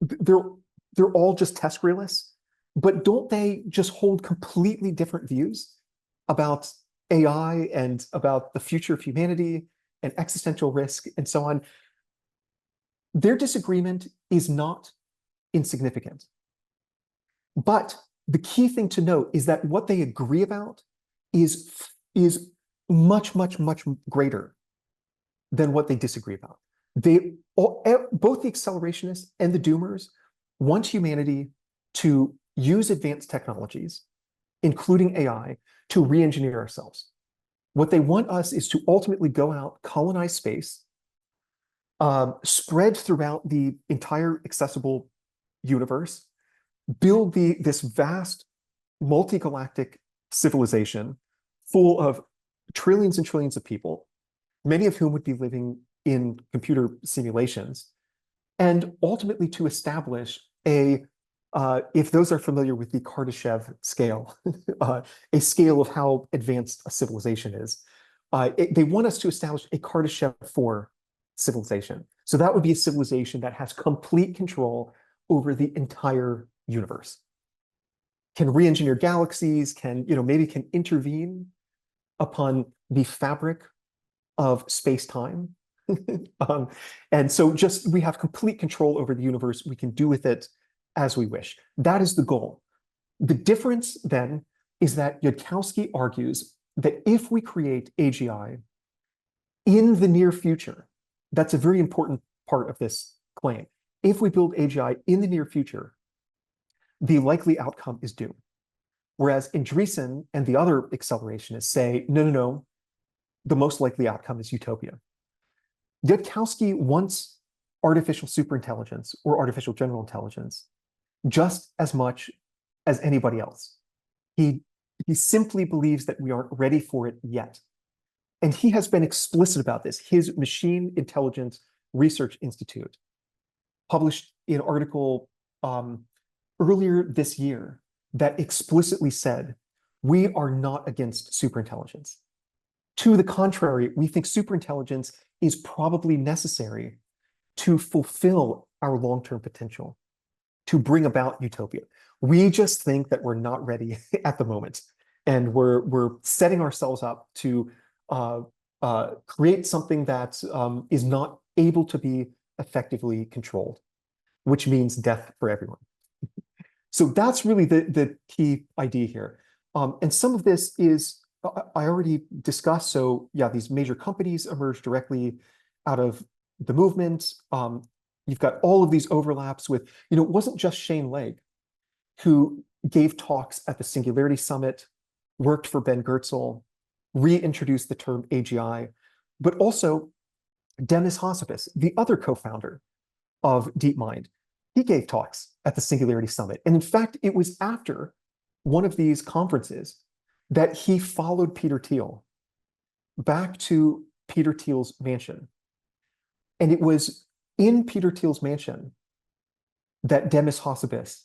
they're all just TESCREALists? But don't they just hold completely different views about AI and about the future of humanity and existential risk and so on? Their disagreement is not insignificant. But the key thing to note is that what they agree about is much, much, much greater than what they disagree about. Both the accelerationists and the doomers want humanity to use advanced technologies, including AI, to re-engineer ourselves. What they want us is to ultimately go out, colonize space, spread throughout the entire accessible universe, build this vast multi-galactic civilization full of trillions and trillions of people, many of whom would be living in computer simulations, and ultimately to establish if those are familiar with the Kardashev scale, a scale of how advanced a civilization is, they want us to establish a Kardashev 4 civilization. So that would be a civilization that has complete control over the entire universe, can re-engineer galaxies, can, maybe can intervene upon the fabric of space-time. And so just we have complete control over the universe. We can do with it as we wish. That is the goal. The difference then is that Yudkowsky argues that if we create AGI in the near future, that's a very important part of this claim. If we build AGI in the near future, the likely outcome is doom. Whereas Andreessen and the other accelerationists say, no, the most likely outcome is utopia. Yudkowsky wants artificial superintelligence or artificial general intelligence just as much as anybody else. He simply believes that we aren't ready for it yet. And he has been explicit about this. His Machine Intelligence Research Institute published an article earlier this year that explicitly said, we are not against superintelligence. To the contrary, we think superintelligence is probably necessary to fulfill our long-term potential, to bring about utopia. We just think that we're not ready at the moment. And we're setting ourselves up to create something that is not able to be effectively controlled, which means death for everyone. So that's really the key idea here. And some of this is, I already discussed. So yeah, these major companies emerge directly out of the movement. You've got all of these overlaps with, it wasn't just Shane Legg who gave talks at the Singularity Summit, worked for Ben Goertzel, reintroduced the term AGI, but also Demis Hassabis, the other co-founder of DeepMind. He gave talks at the Singularity Summit. And in fact, it was after one of these conferences that he followed Peter Thiel back to Peter Thiel's mansion. And it was in Peter Thiel's mansion that Demis Hassabis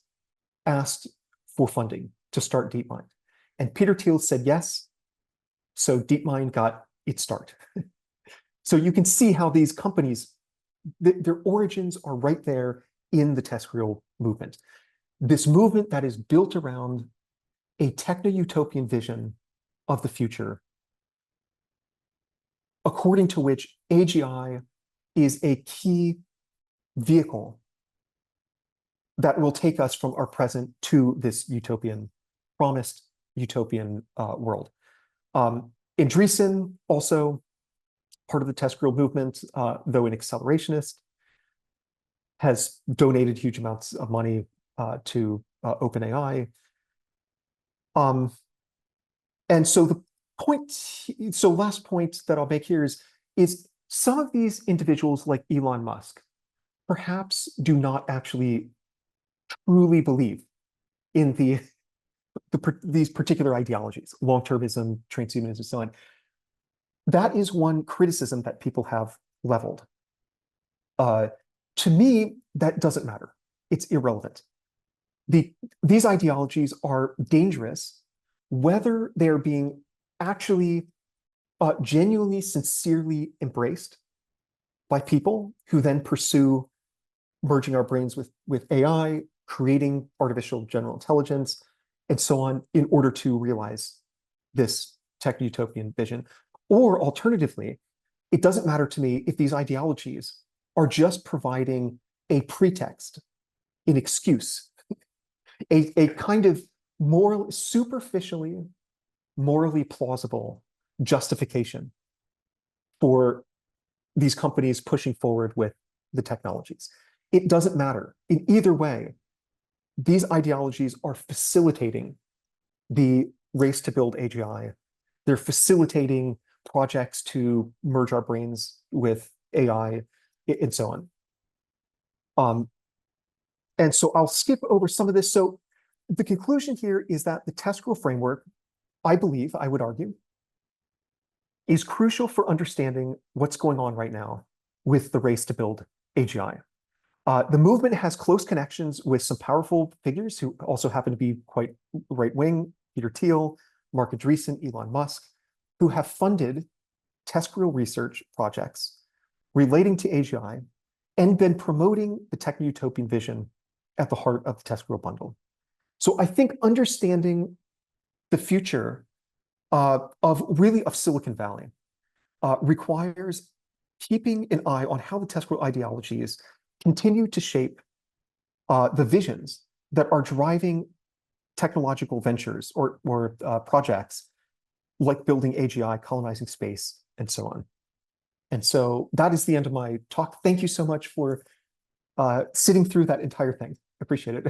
asked for funding to start DeepMind. And Peter Thiel said yes, so DeepMind got its start. So you can see how these companies, their origins are right there in the TESCREAL movement. This movement that is built around a techno-utopian vision of the future, according to which AGI is a key vehicle that will take us from our present to this promised utopian world. Andreessen, also part of the TESCREAL movement, though an accelerationist, has donated huge amounts of money to OpenAI. And so last point that I'll make here is some of these individuals like Elon Musk perhaps do not actually truly believe in these particular ideologies, long-termism, transhumanism, and so on. That is one criticism that people have leveled. To me, that doesn't matter. It's irrelevant. These ideologies are dangerous, whether they're being actually genuinely, sincerely embraced by people who then pursue merging our brains with AI, creating artificial general intelligence, and so on, in order to realize this tech-utopian vision. Or alternatively, it doesn't matter to me if these ideologies are just providing a pretext, an excuse, a kind of superficially morally plausible justification for these companies pushing forward with the technologies. It doesn't matter. In either way, these ideologies are facilitating the race to build AGI. They're facilitating projects to merge our brains with AI, and so on. And so I'll skip over some of this. So the conclusion here is that the TESCREAL framework, I would argue, is crucial for understanding what's going on right now with the race to build AGI. The movement has close connections with some powerful figures who also happen to be quite right-wing: Peter Thiel, Mark Andreessen, Elon Musk, who have funded TESCREAL research projects relating to AGI and been promoting the techno-utopian vision at the heart of the TESCREAL bundle. So I think understanding the future of Silicon Valley requires keeping an eye on how the TESCREAL ideologies continue to shape the visions that are driving technological ventures or projects like building AGI, colonizing space, and so on. And so that is the end of my talk. Thank you so much for sitting through that entire thing. Appreciate it.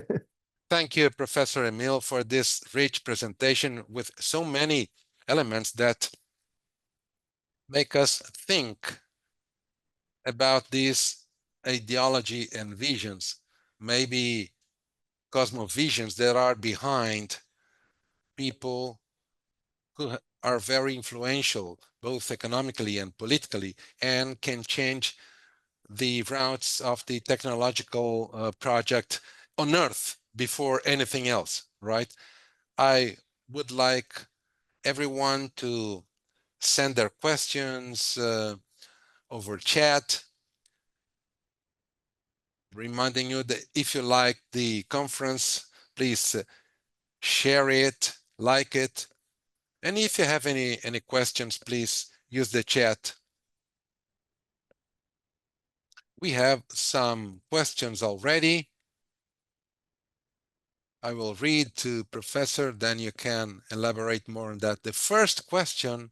Thank you, Professor Émile, for this rich presentation with so many elements that make us think about these ideology and visions, maybe cosmovisions that are behind people who are very influential, both economically and politically, and can change the routes of the technological project on Earth before anything else, right? I would like everyone to send their questions over chat, reminding you that if you like the conference, please share it, like it. And if you have any questions, please use the chat. We have some questions already. I will read to Professor, then you can elaborate more on that. The first question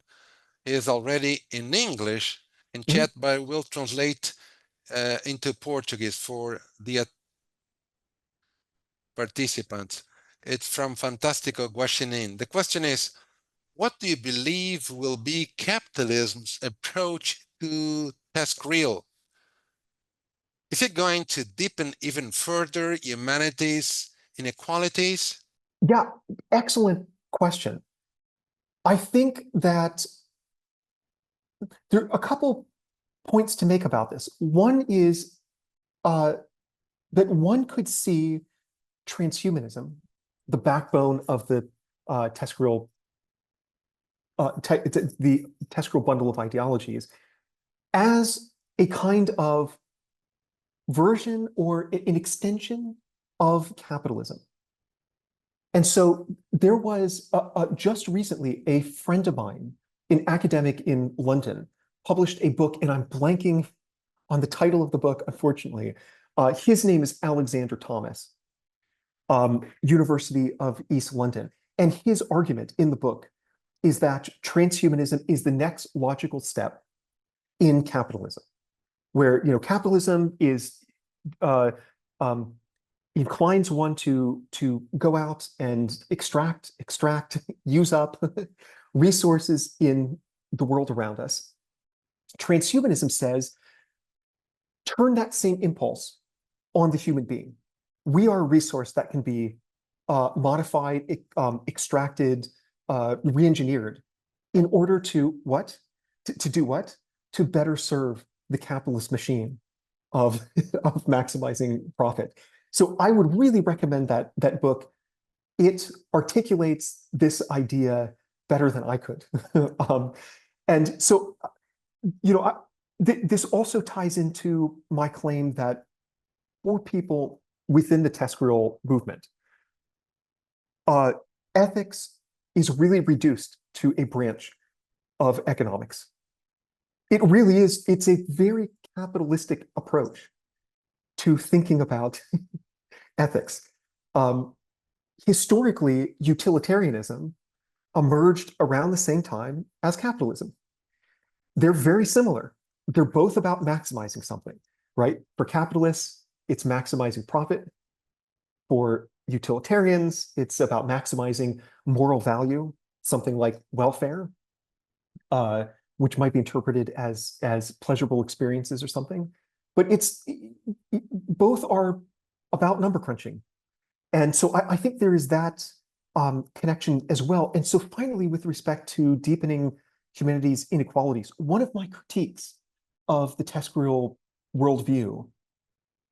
is already in English in chat, but I will translate into Portuguese for the participants. It's from Fantástico Guaxinim. The question is, what do you believe will be capitalism's approach to TESCREAL? Is it going to deepen even further humanities' inequalities? Yeah, excellent question. I think that there are a couple points to make about this. One is that one could see transhumanism, the backbone of the TESCREAL the TESCREAL bundle of ideologies, as a kind of version or an extension of capitalism. And so there was just recently a friend of mine, an academic in London, published a book, and I'm blanking on the title of the book, unfortunately. His name is Alexander Thomas, University of East London. And his argument in the book is that transhumanism is the next logical step in capitalism, where capitalism is inclines one to go out and extract, use up resources in the world around us. Transhumanism says, turn that same impulse on the human being. We are a resource that can be modified, extracted, re-engineered in order to what? To do what? To better serve the capitalist machine of maximizing profit. So I would really recommend that book. It articulates this idea better than I could. And so, this also ties into my claim that for people within the TESCREAL movement, ethics is really reduced to a branch of economics. It really is. It's a very capitalistic approach to thinking about ethics. Historically, utilitarianism emerged around the same time as capitalism. They're very similar. They're both about maximizing something, right? For capitalists, it's maximizing profit. For utilitarians, it's about maximizing moral value, something like welfare, which might be interpreted as pleasurable experiences or something. But both are about number crunching. And so I think there is that connection as well. And so finally, with respect to deepening humanities' inequalities, one of my critiques of the TESCREAL worldview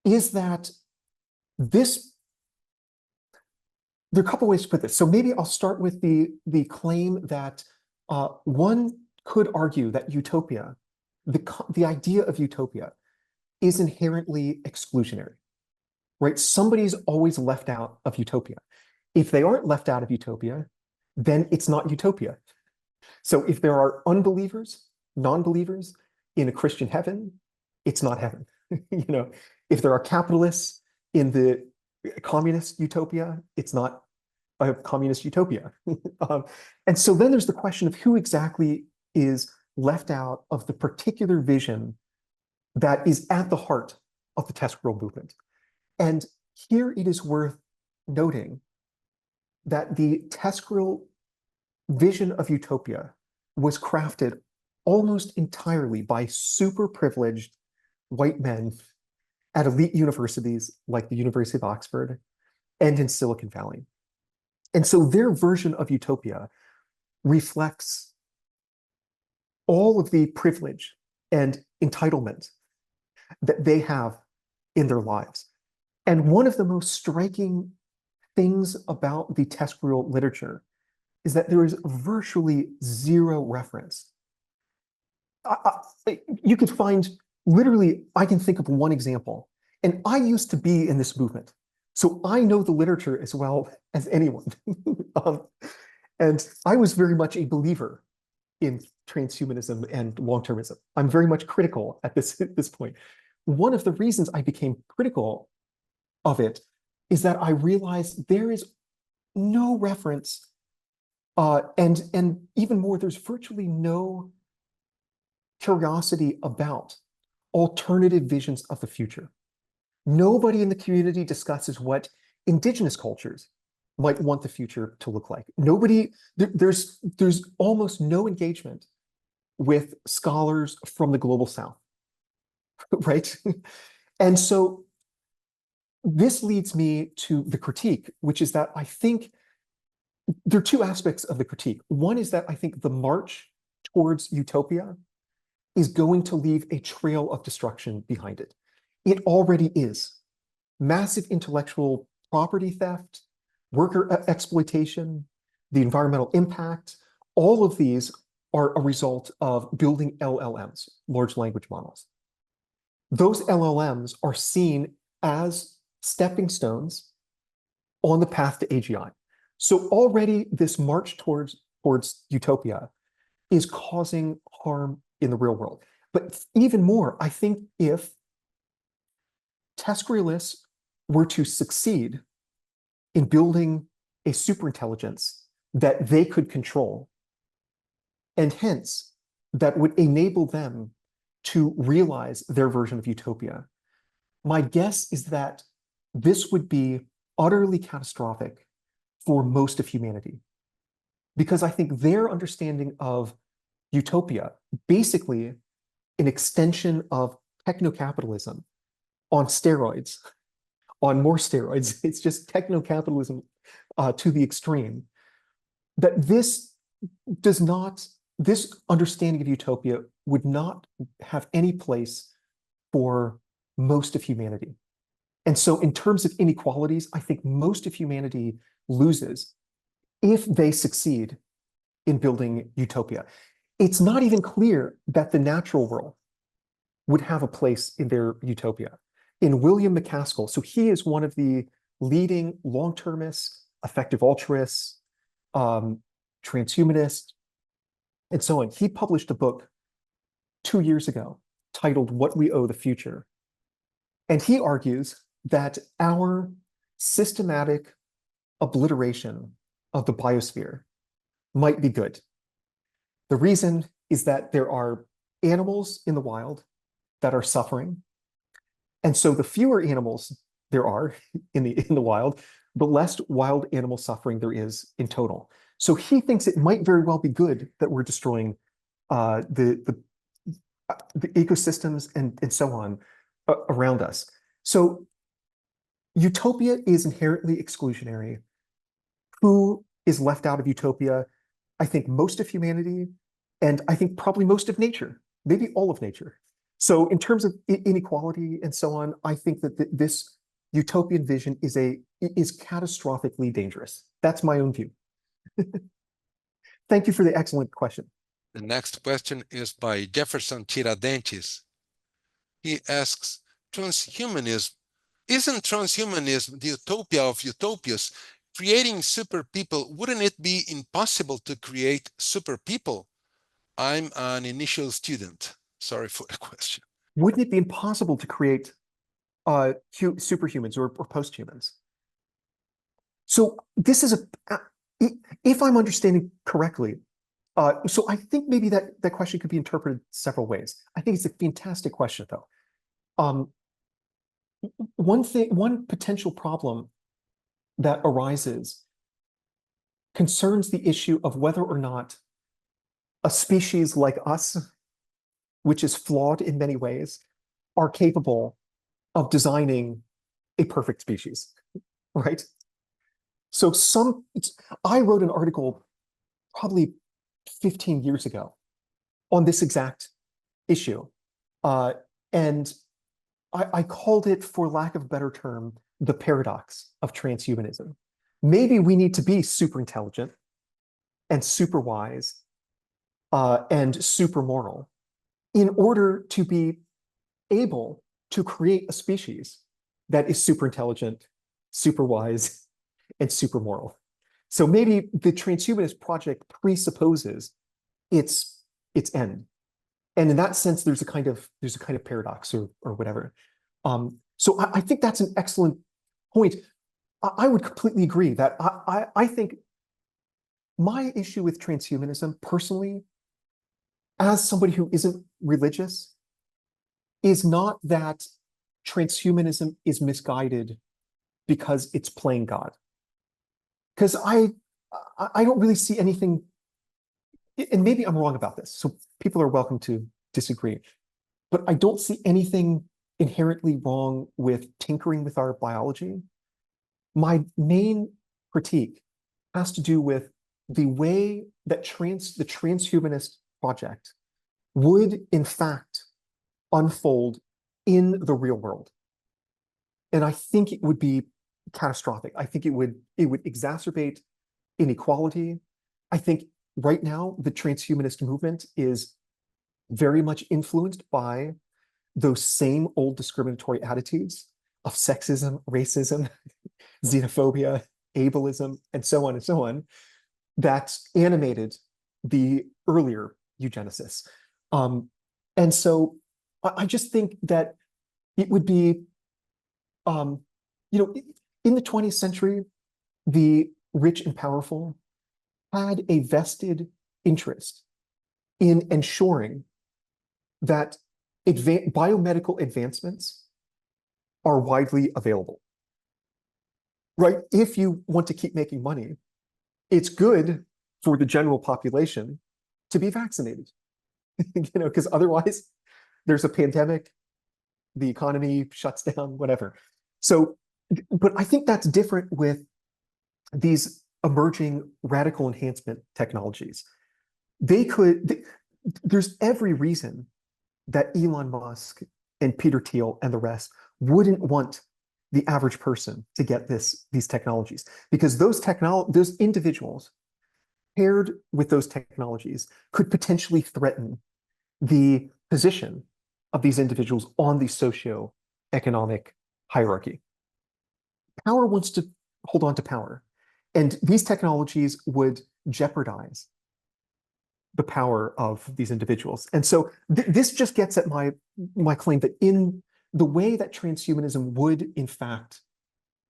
is that this, there are a couple ways to put this. So maybe I'll start with the claim that one could argue that utopia, the idea of utopia, is inherently exclusionary, right? Somebody's always left out of utopia. If they aren't left out of utopia, then it's not utopia. So if there are unbelievers, non-believers in a Christian heaven, it's not heaven. If there are capitalists in the communist utopia, it's not a communist utopia. And so then there's the question of who exactly is left out of the particular vision that is at the heart of the TESCREAL movement. And here it is worth noting that the TESCREAL vision of utopia was crafted almost entirely by super privileged white men at elite universities like the University of Oxford and in Silicon Valley. And so their version of utopia reflects all of the privilege and entitlement that they have in their lives. And one of the most striking things about the TESCREAL literature is that there is virtually zero reference. You could find, literally, I can think of one example, and I used to be in this movement, so I know the literature as well as anyone. And I was very much a believer in transhumanism and long-termism. I'm very much critical at this point. One of the reasons I became critical of it is that I realized there is no reference, and even more, there's virtually no curiosity about alternative visions of the future. Nobody in the community discusses what indigenous cultures might want the future to look like. Nobody, there's almost no engagement with scholars from the global south, right? And so this leads me to the critique, which is that I think there are two aspects of the critique. One is that I think the march towards utopia is going to leave a trail of destruction behind it. It already is. Massive intellectual property theft, worker exploitation, the environmental impact, all of these are a result of building LLMs, large language models. Those LLMs are seen as stepping stones on the path to AGI. So already this march towards utopia is causing harm in the real world. But even more, I think if TESCREALists were to succeed in building a superintelligence that they could control, and hence that would enable them to realize their version of utopia, my guess is that this would be utterly catastrophic for most of humanity. Because I think their understanding of utopia, basically an extension of techno-capitalism on steroids, on more steroids, it's just techno-capitalism to the extreme, that this understanding of utopia would not have any place for most of humanity. And so in terms of inequalities, I think most of humanity loses if they succeed in building utopia. It's not even clear that the natural world would have a place in their utopia. In William McCaskill, so he is one of the leading long-termists, effective altruists, transhumanists, and so on. He published a book 2 years ago titled What We Owe the Future. And he argues that our systematic obliteration of the biosphere might be good. The reason is that there are animals in the wild that are suffering. And so the fewer animals there are in the wild, the less wild animal suffering there is in total. So he thinks it might very well be good that we're destroying the ecosystems and so on around us. So utopia is inherently exclusionary. Who is left out of utopia? I think most of humanity, and I think probably most of nature, maybe all of nature. So in terms of inequality and so on, I think that this utopian vision is catastrophically dangerous. That's my own view. Thank you for the excellent question. The next question is by Jefferson Tiradentes. He asks, transhumanism, isn't transhumanism the utopia of utopias? Creating super people, wouldn't it be impossible to create super people? I'm an initial student. Sorry for the question. Wouldn't it be impossible to create superhumans or posthumans? So this is if I'm understanding correctly, so I think maybe that question could be interpreted several ways. I think it's a fantastic question, though. One potential problem that arises concerns the issue of whether or not a species like us, which is flawed in many ways, are capable of designing a perfect species, right? So I wrote an article probably 15 years ago on this exact issue. And I called it, for lack of a better term, the paradox of transhumanism. Maybe we need to be super intelligent and super wise and super moral in order to be able to create a species that is super intelligent, super wise, and super moral. So maybe the transhumanist project presupposes its end. And in that sense, there's a kind of paradox or whatever. So I think that's an excellent point. I would completely agree that I think my issue with transhumanism personally, as somebody who isn't religious, is not that transhumanism is misguided because it's playing God. Because I don't really see anything, and maybe I'm wrong about this, so people are welcome to disagree, but I don't see anything inherently wrong with tinkering with our biology. My main critique has to do with the way that the transhumanist project would, in fact, unfold in the real world. And I think it would be catastrophic. I think it would exacerbate inequality. I think right now the transhumanist movement is very much influenced by those same old discriminatory attitudes of sexism, racism, xenophobia, ableism, and so on, that animated the earlier eugenicists. And so I just think that it would be, in the 20th century, the rich and powerful had a vested interest in ensuring that biomedical advancements are widely available. Right? If you want to keep making money, it's good for the general population to be vaccinated, because otherwise there's a pandemic, the economy shuts down, whatever. So, but I think that's different with these emerging radical enhancement technologies. There's every reason that Elon Musk and Peter Thiel and the rest wouldn't want the average person to get these technologies, because those individuals paired with those technologies could potentially threaten the position of these individuals on the socio-economic hierarchy. Power wants to hold on to power, and these technologies would jeopardize the power of these individuals. And so this just gets at my claim that in the way that transhumanism would, in fact,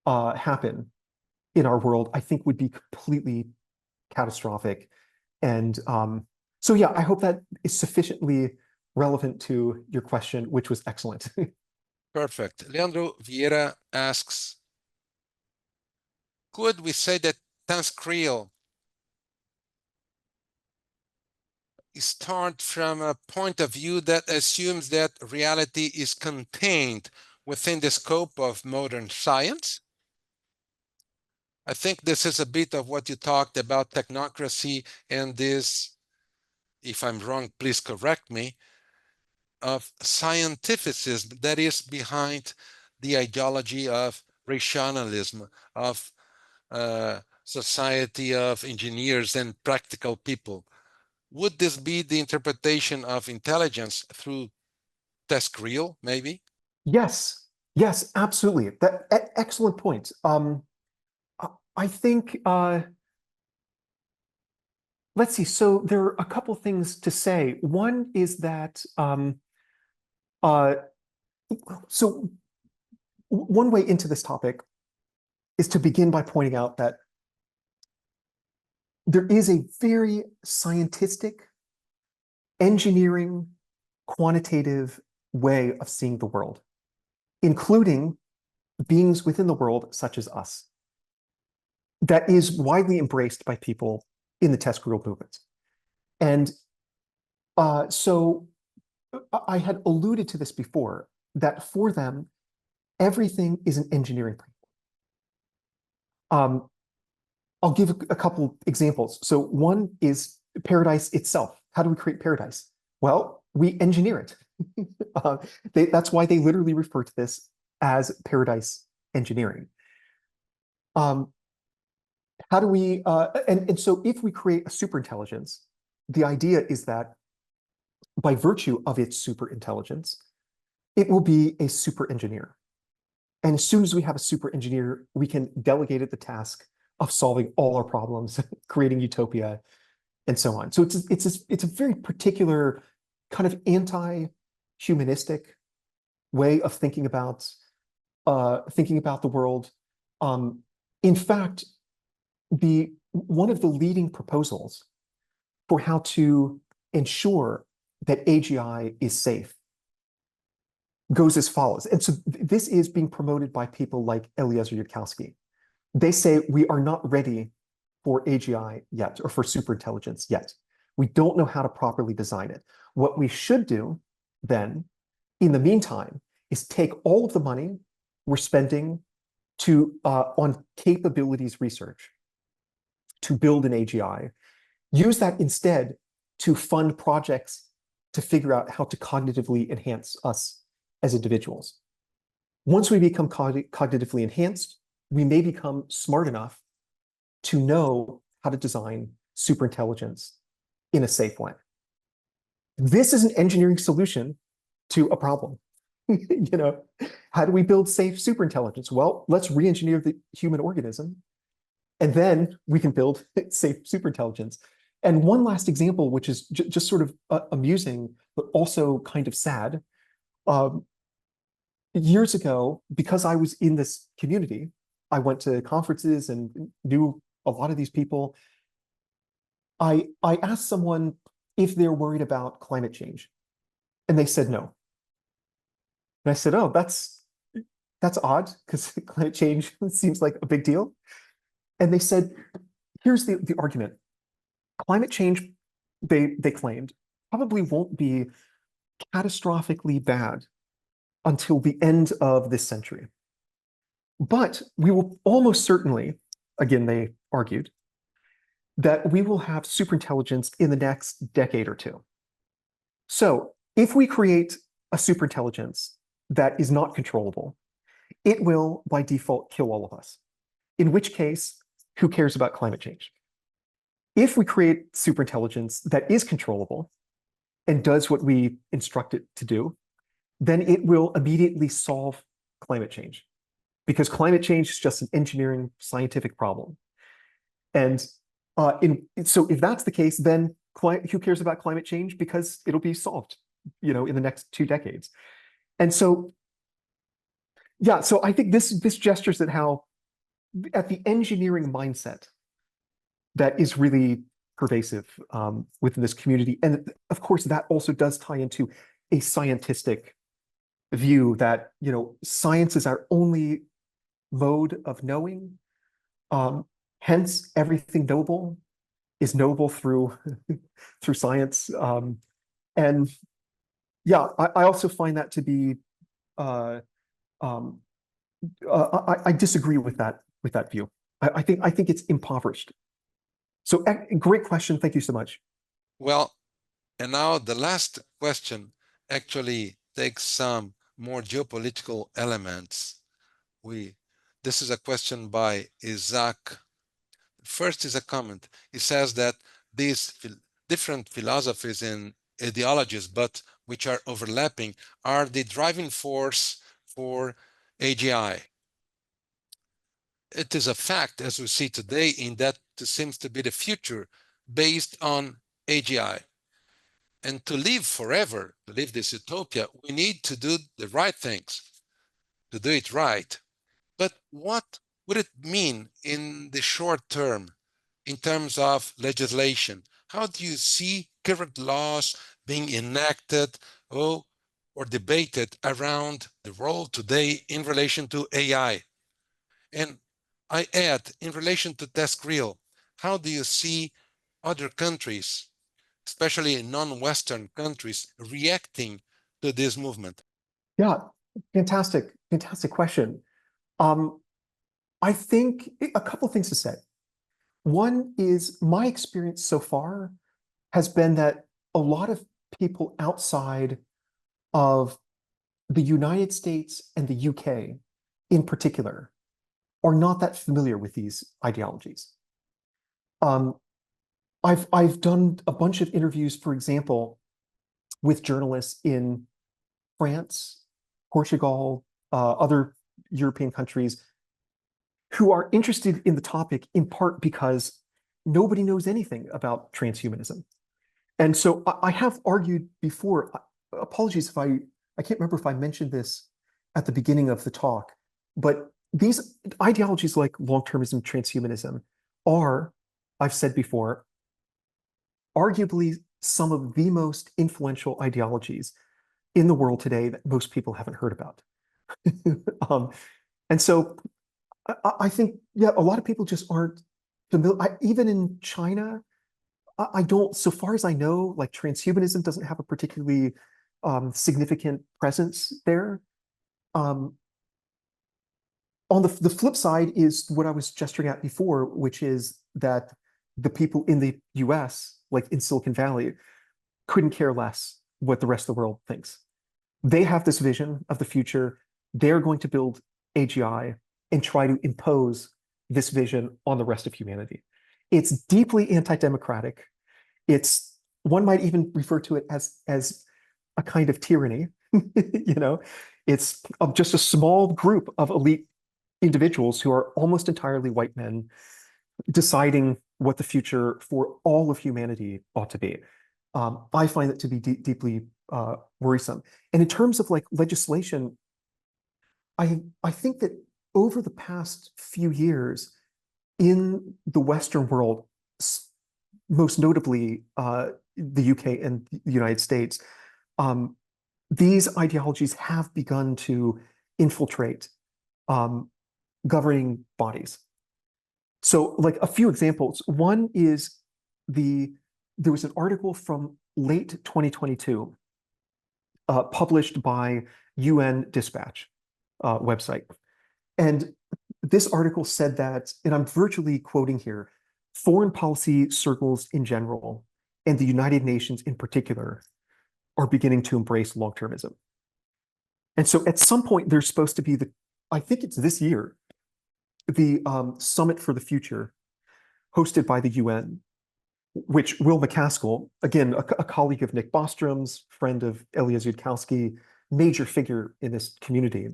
happen in our world, I think would be completely catastrophic. And so, yeah, I hope that is sufficiently relevant to your question, which was excellent. Perfect. Leandro Vieira asks, could we say that TESCREAL start from a point of view that assumes that reality is contained within the scope of modern science? I think this is a bit of what you talked about technocracy and this, if I'm wrong, please correct me. of scientificism that is behind the ideology of rationalism, of society of engineers and practical people. Would this be the interpretation of intelligence through TESCREAL, maybe? Yes, yes, absolutely. Excellent point. I think let's see. So there are a couple things to say. One is that so one way into this topic is to begin by pointing out that there is a very scientific, engineering, quantitative way of seeing the world, including beings within the world such as us, that is widely embraced by people in the TESCREAL movement. And so I had alluded to this before, that for them, everything is an engineering problem. I'll give a couple examples. So one is paradise itself. How do we create paradise? Well, we engineer it. That's why they literally refer to this as paradise engineering. How do we, and so if we create a superintelligence, the idea is that by virtue of its superintelligence, it will be a super engineer. And as soon as we have a super engineer, we can delegate it the task of solving all our problems, creating utopia, and so on. So it's a very particular kind of anti-humanistic way of thinking about the world. In fact, one of the leading proposals for how to ensure that AGI is safe goes as follows. And so this is being promoted by people like Eliezer Yudkowsky. They say we are not ready for AGI yet, or for superintelligence yet. We don't know how to properly design it. What we should do then, in the meantime, is take all of the money we're spending on capabilities research to build an AGI, use that instead to fund projects to figure out how to cognitively enhance us as individuals. Once we become cognitively enhanced, we may become smart enough to know how to design superintelligence in a safe way. This is an engineering solution to a problem. How do we build safe superintelligence? Well, let's re-engineer the human organism, and then we can build safe superintelligence. And one last example, which is just sort of amusing, but also kind of sad. Years ago, because I was in this community, I went to conferences and knew a lot of these people. I asked someone if they're worried about climate change, and they said no. And I said, oh, that's odd, because climate change seems like a big deal. And they said, here's the argument. Climate change, they claimed, probably won't be catastrophically bad until the end of this century. But we will almost certainly, again, they argued, that we will have superintelligence in the next decade or two. So if we create a superintelligence that is not controllable, it will, by default, kill all of us. In which case, who cares about climate change? If we create superintelligence that is controllable and does what we instruct it to do, then it will immediately solve climate change, because climate change is just an engineering scientific problem. And so if that's the case, then who cares about climate change? Because it'll be solved, in the next 2 decades. And so, yeah, so I think this gestures at how, at the engineering mindset that is really pervasive within this community. And of course, that also does tie into a scientistic view that, science is our only mode of knowing. Hence, everything knowable is knowable through science. And yeah, I also find that to be, I disagree with that view. I think it's impoverished. So great question. Thank you so much. Well, and now the last question actually take some more geopolitical elements. This is a question by Isaac. First is a comment. He says that these different philosophies and ideologies, but which are overlapping, are the driving force for AGI. It is a fact, as we see today, in that it seems to be the future based on AGI. And to live forever, to live this utopia, we need to do the right things, to do it right. But what would it mean in the short term, in terms of legislation? How do you see current laws being enacted or debated around the world today in relation to AI? And I add, in relation to TESCREAL, how do you see other countries, especially non-Western countries, reacting to this movement? Yeah, fantastic question. I think a couple of things to say. One is my experience so far has been that a lot of people outside of the United States and the UK in particular are not that familiar with these ideologies. I've done a bunch of interviews, for example, with journalists in France, Portugal, other European countries who are interested in the topic in part because nobody knows anything about transhumanism. And so I have argued before, apologies if I can't remember if I mentioned this at the beginning of the talk, but these ideologies like long-termism, transhumanism are, I've said before, arguably some of the most influential ideologies in the world today that most people haven't heard about. And so I think, yeah, a lot of people just aren't familiar. Even in China, I don't, so far as I know, like transhumanism doesn't have a particularly significant presence there. On the flip side is what I was gesturing at before, which is that the people in the US, like in Silicon Valley, couldn't care less what the rest of the world thinks. They have this vision of the future. They're going to build AGI and try to impose this vision on the rest of humanity. It's deeply anti-democratic. One might even refer to it as a kind of tyranny. It's just a small group of elite individuals who are almost entirely white men deciding what the future for all of humanity ought to be. I find it to be deeply worrisome. And in terms of like legislation, I think that over the past few years in the Western world, most notably the UK and the United States, these ideologies have begun to infiltrate governing bodies. So like a few examples. One is there was an article from late 2022 published by UN Dispatch website. And this article said that, and I'm virtually quoting here, foreign policy circles in general, and the United Nations in particular, are beginning to embrace long-termism. And so at some point, there's supposed to be I think it's this year, the Summit for the Future, hosted by the UN, which Will McCaskill, again, a colleague of Nick Bostrom's, friend of Elia Zudkowsky, major figure in this community,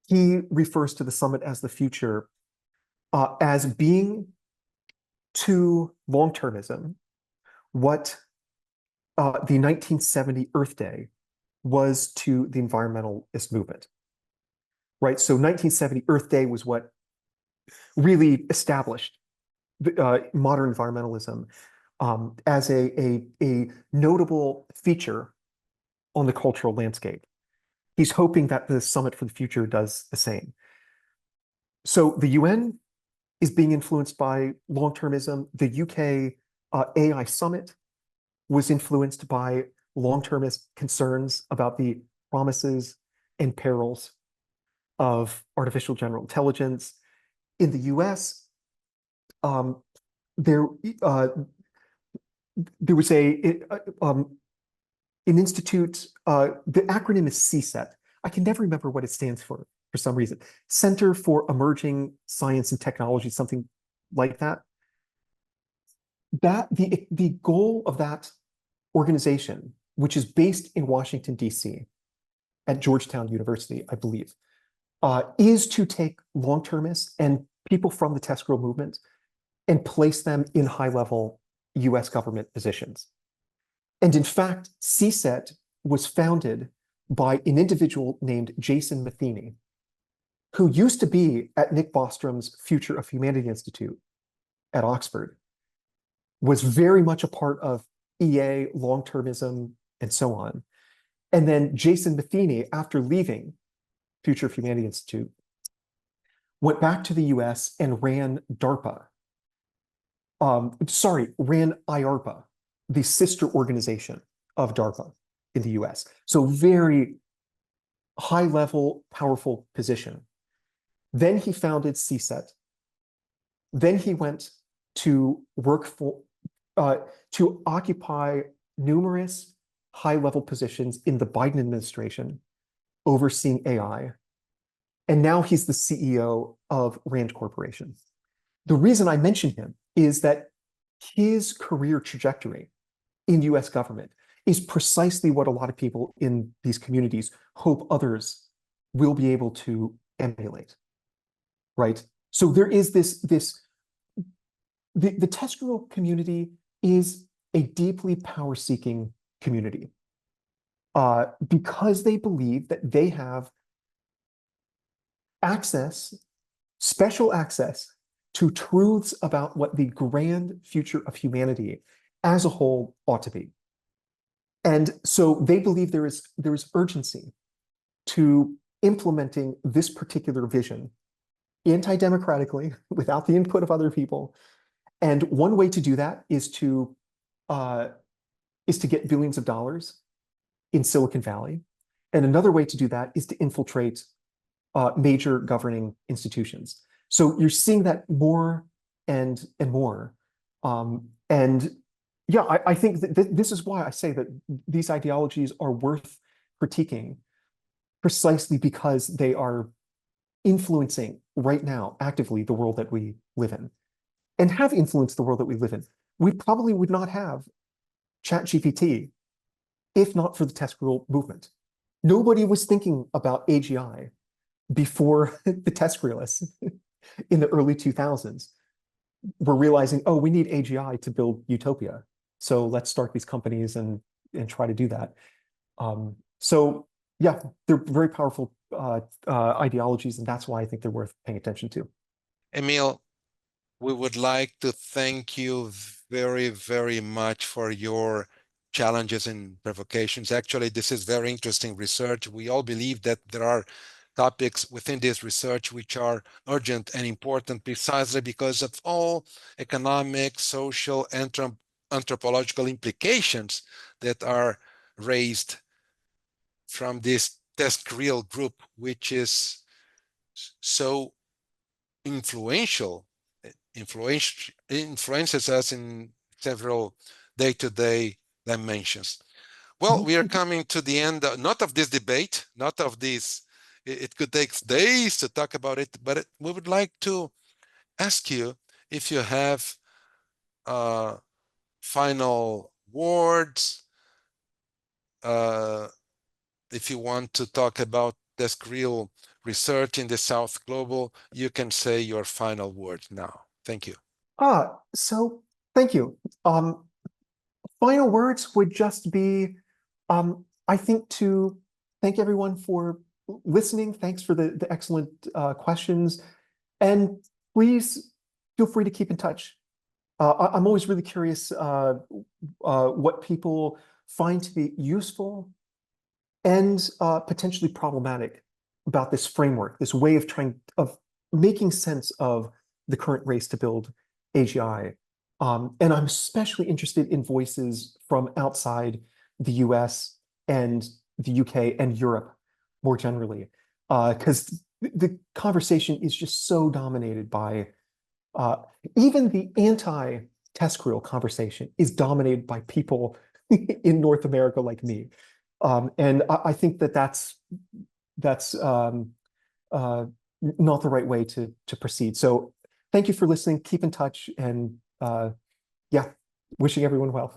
he refers to the summit as the future as being to long-termism what the 1970 Earth Day was to the environmentalist movement, right? So 1970 Earth Day was what really established modern environmentalism as a notable feature on the cultural landscape. He's hoping that the Summit for the Future does the same. So the UN is being influenced by long-termism. The UK AI Summit was influenced by long-termist concerns about the promises and perils of artificial general intelligence. In the US, there was an institute, the acronym is CSET. I can never remember what it stands for some reason. Center for Emerging Science and Technology, something like that. The goal of that organization, which is based in Washington, D.C., at Georgetown University, I believe, is to take long-termists and people from the TESCREAL movement and place them in high-level US government positions. And in fact, CSET was founded by an individual named Jason Matheny, who used to be at Nick Bostrom's Future of Humanity Institute at Oxford, was very much a part of EA, long-termism, and so on. And then Jason Matheny, after leaving Future of Humanity Institute, went back to the US and ran DARPA. Ran IARPA, the sister organization of DARPA in the US. So very high-level, powerful position. Then he founded CSET. Then he went to work for, to occupy numerous high-level positions in the Biden administration, overseeing AI. And now he's the CEO of Rand Corporation. The reason I mention him is that his career trajectory in US government is precisely what a lot of people in these communities hope others will be able to emulate, right? So there is the TESCREAL community is a deeply power-seeking community because they believe that they have access, special access to truths about what the grand future of humanity as a whole ought to be. And so they believe there is urgency to implementing this particular vision anti-democratically, without the input of other people. And one way to do that is to get billions of dollars in Silicon Valley. And another way to do that is to infiltrate major governing institutions. So you're seeing that more and more. And yeah, I think that this is why I say that these ideologies are worth critiquing, precisely because they are influencing right now actively the world that we live in, and have influenced the world that we live in. We probably would not have ChatGPT if not for the TESCREAL movement. Nobody was thinking about AGI before the TESCREALists in the early 2000s were realizing, oh, we need AGI to build utopia. So let's start these companies and try to do that. So yeah, they're very powerful ideologies, and that's why I think they're worth paying attention to. Émile, we would like to thank you very, very much for your challenges and provocations. Actually, this is very interesting research. We all believe that there are topics within this research which are urgent and important precisely because of all economic, social, anthropological implications that are raised from this TESCREAL group, which is so influences us in several day-to-day dimensions. Well, we are coming to the end, not of this debate, not of this, it could take days to talk about it, but we would like to ask you if you have final words, if you want to talk about TESCREAL research in the South Global, you can say your final words now. Thank you. So thank you. Final words would just be, I think, to thank everyone for listening. Thanks for the excellent questions. And please feel free to keep in touch. I'm always really curious what people find to be useful and potentially problematic about this framework, this way of making sense of the current race to build AGI. And I'm especially interested in voices from outside the US and the UK and Europe more generally, because the conversation is just so dominated by, even the anti-TESCREAL conversation is dominated by people in North America like me. And I think that that's not the right way to proceed. So thank you for listening. Keep in touch, and yeah, wishing everyone well.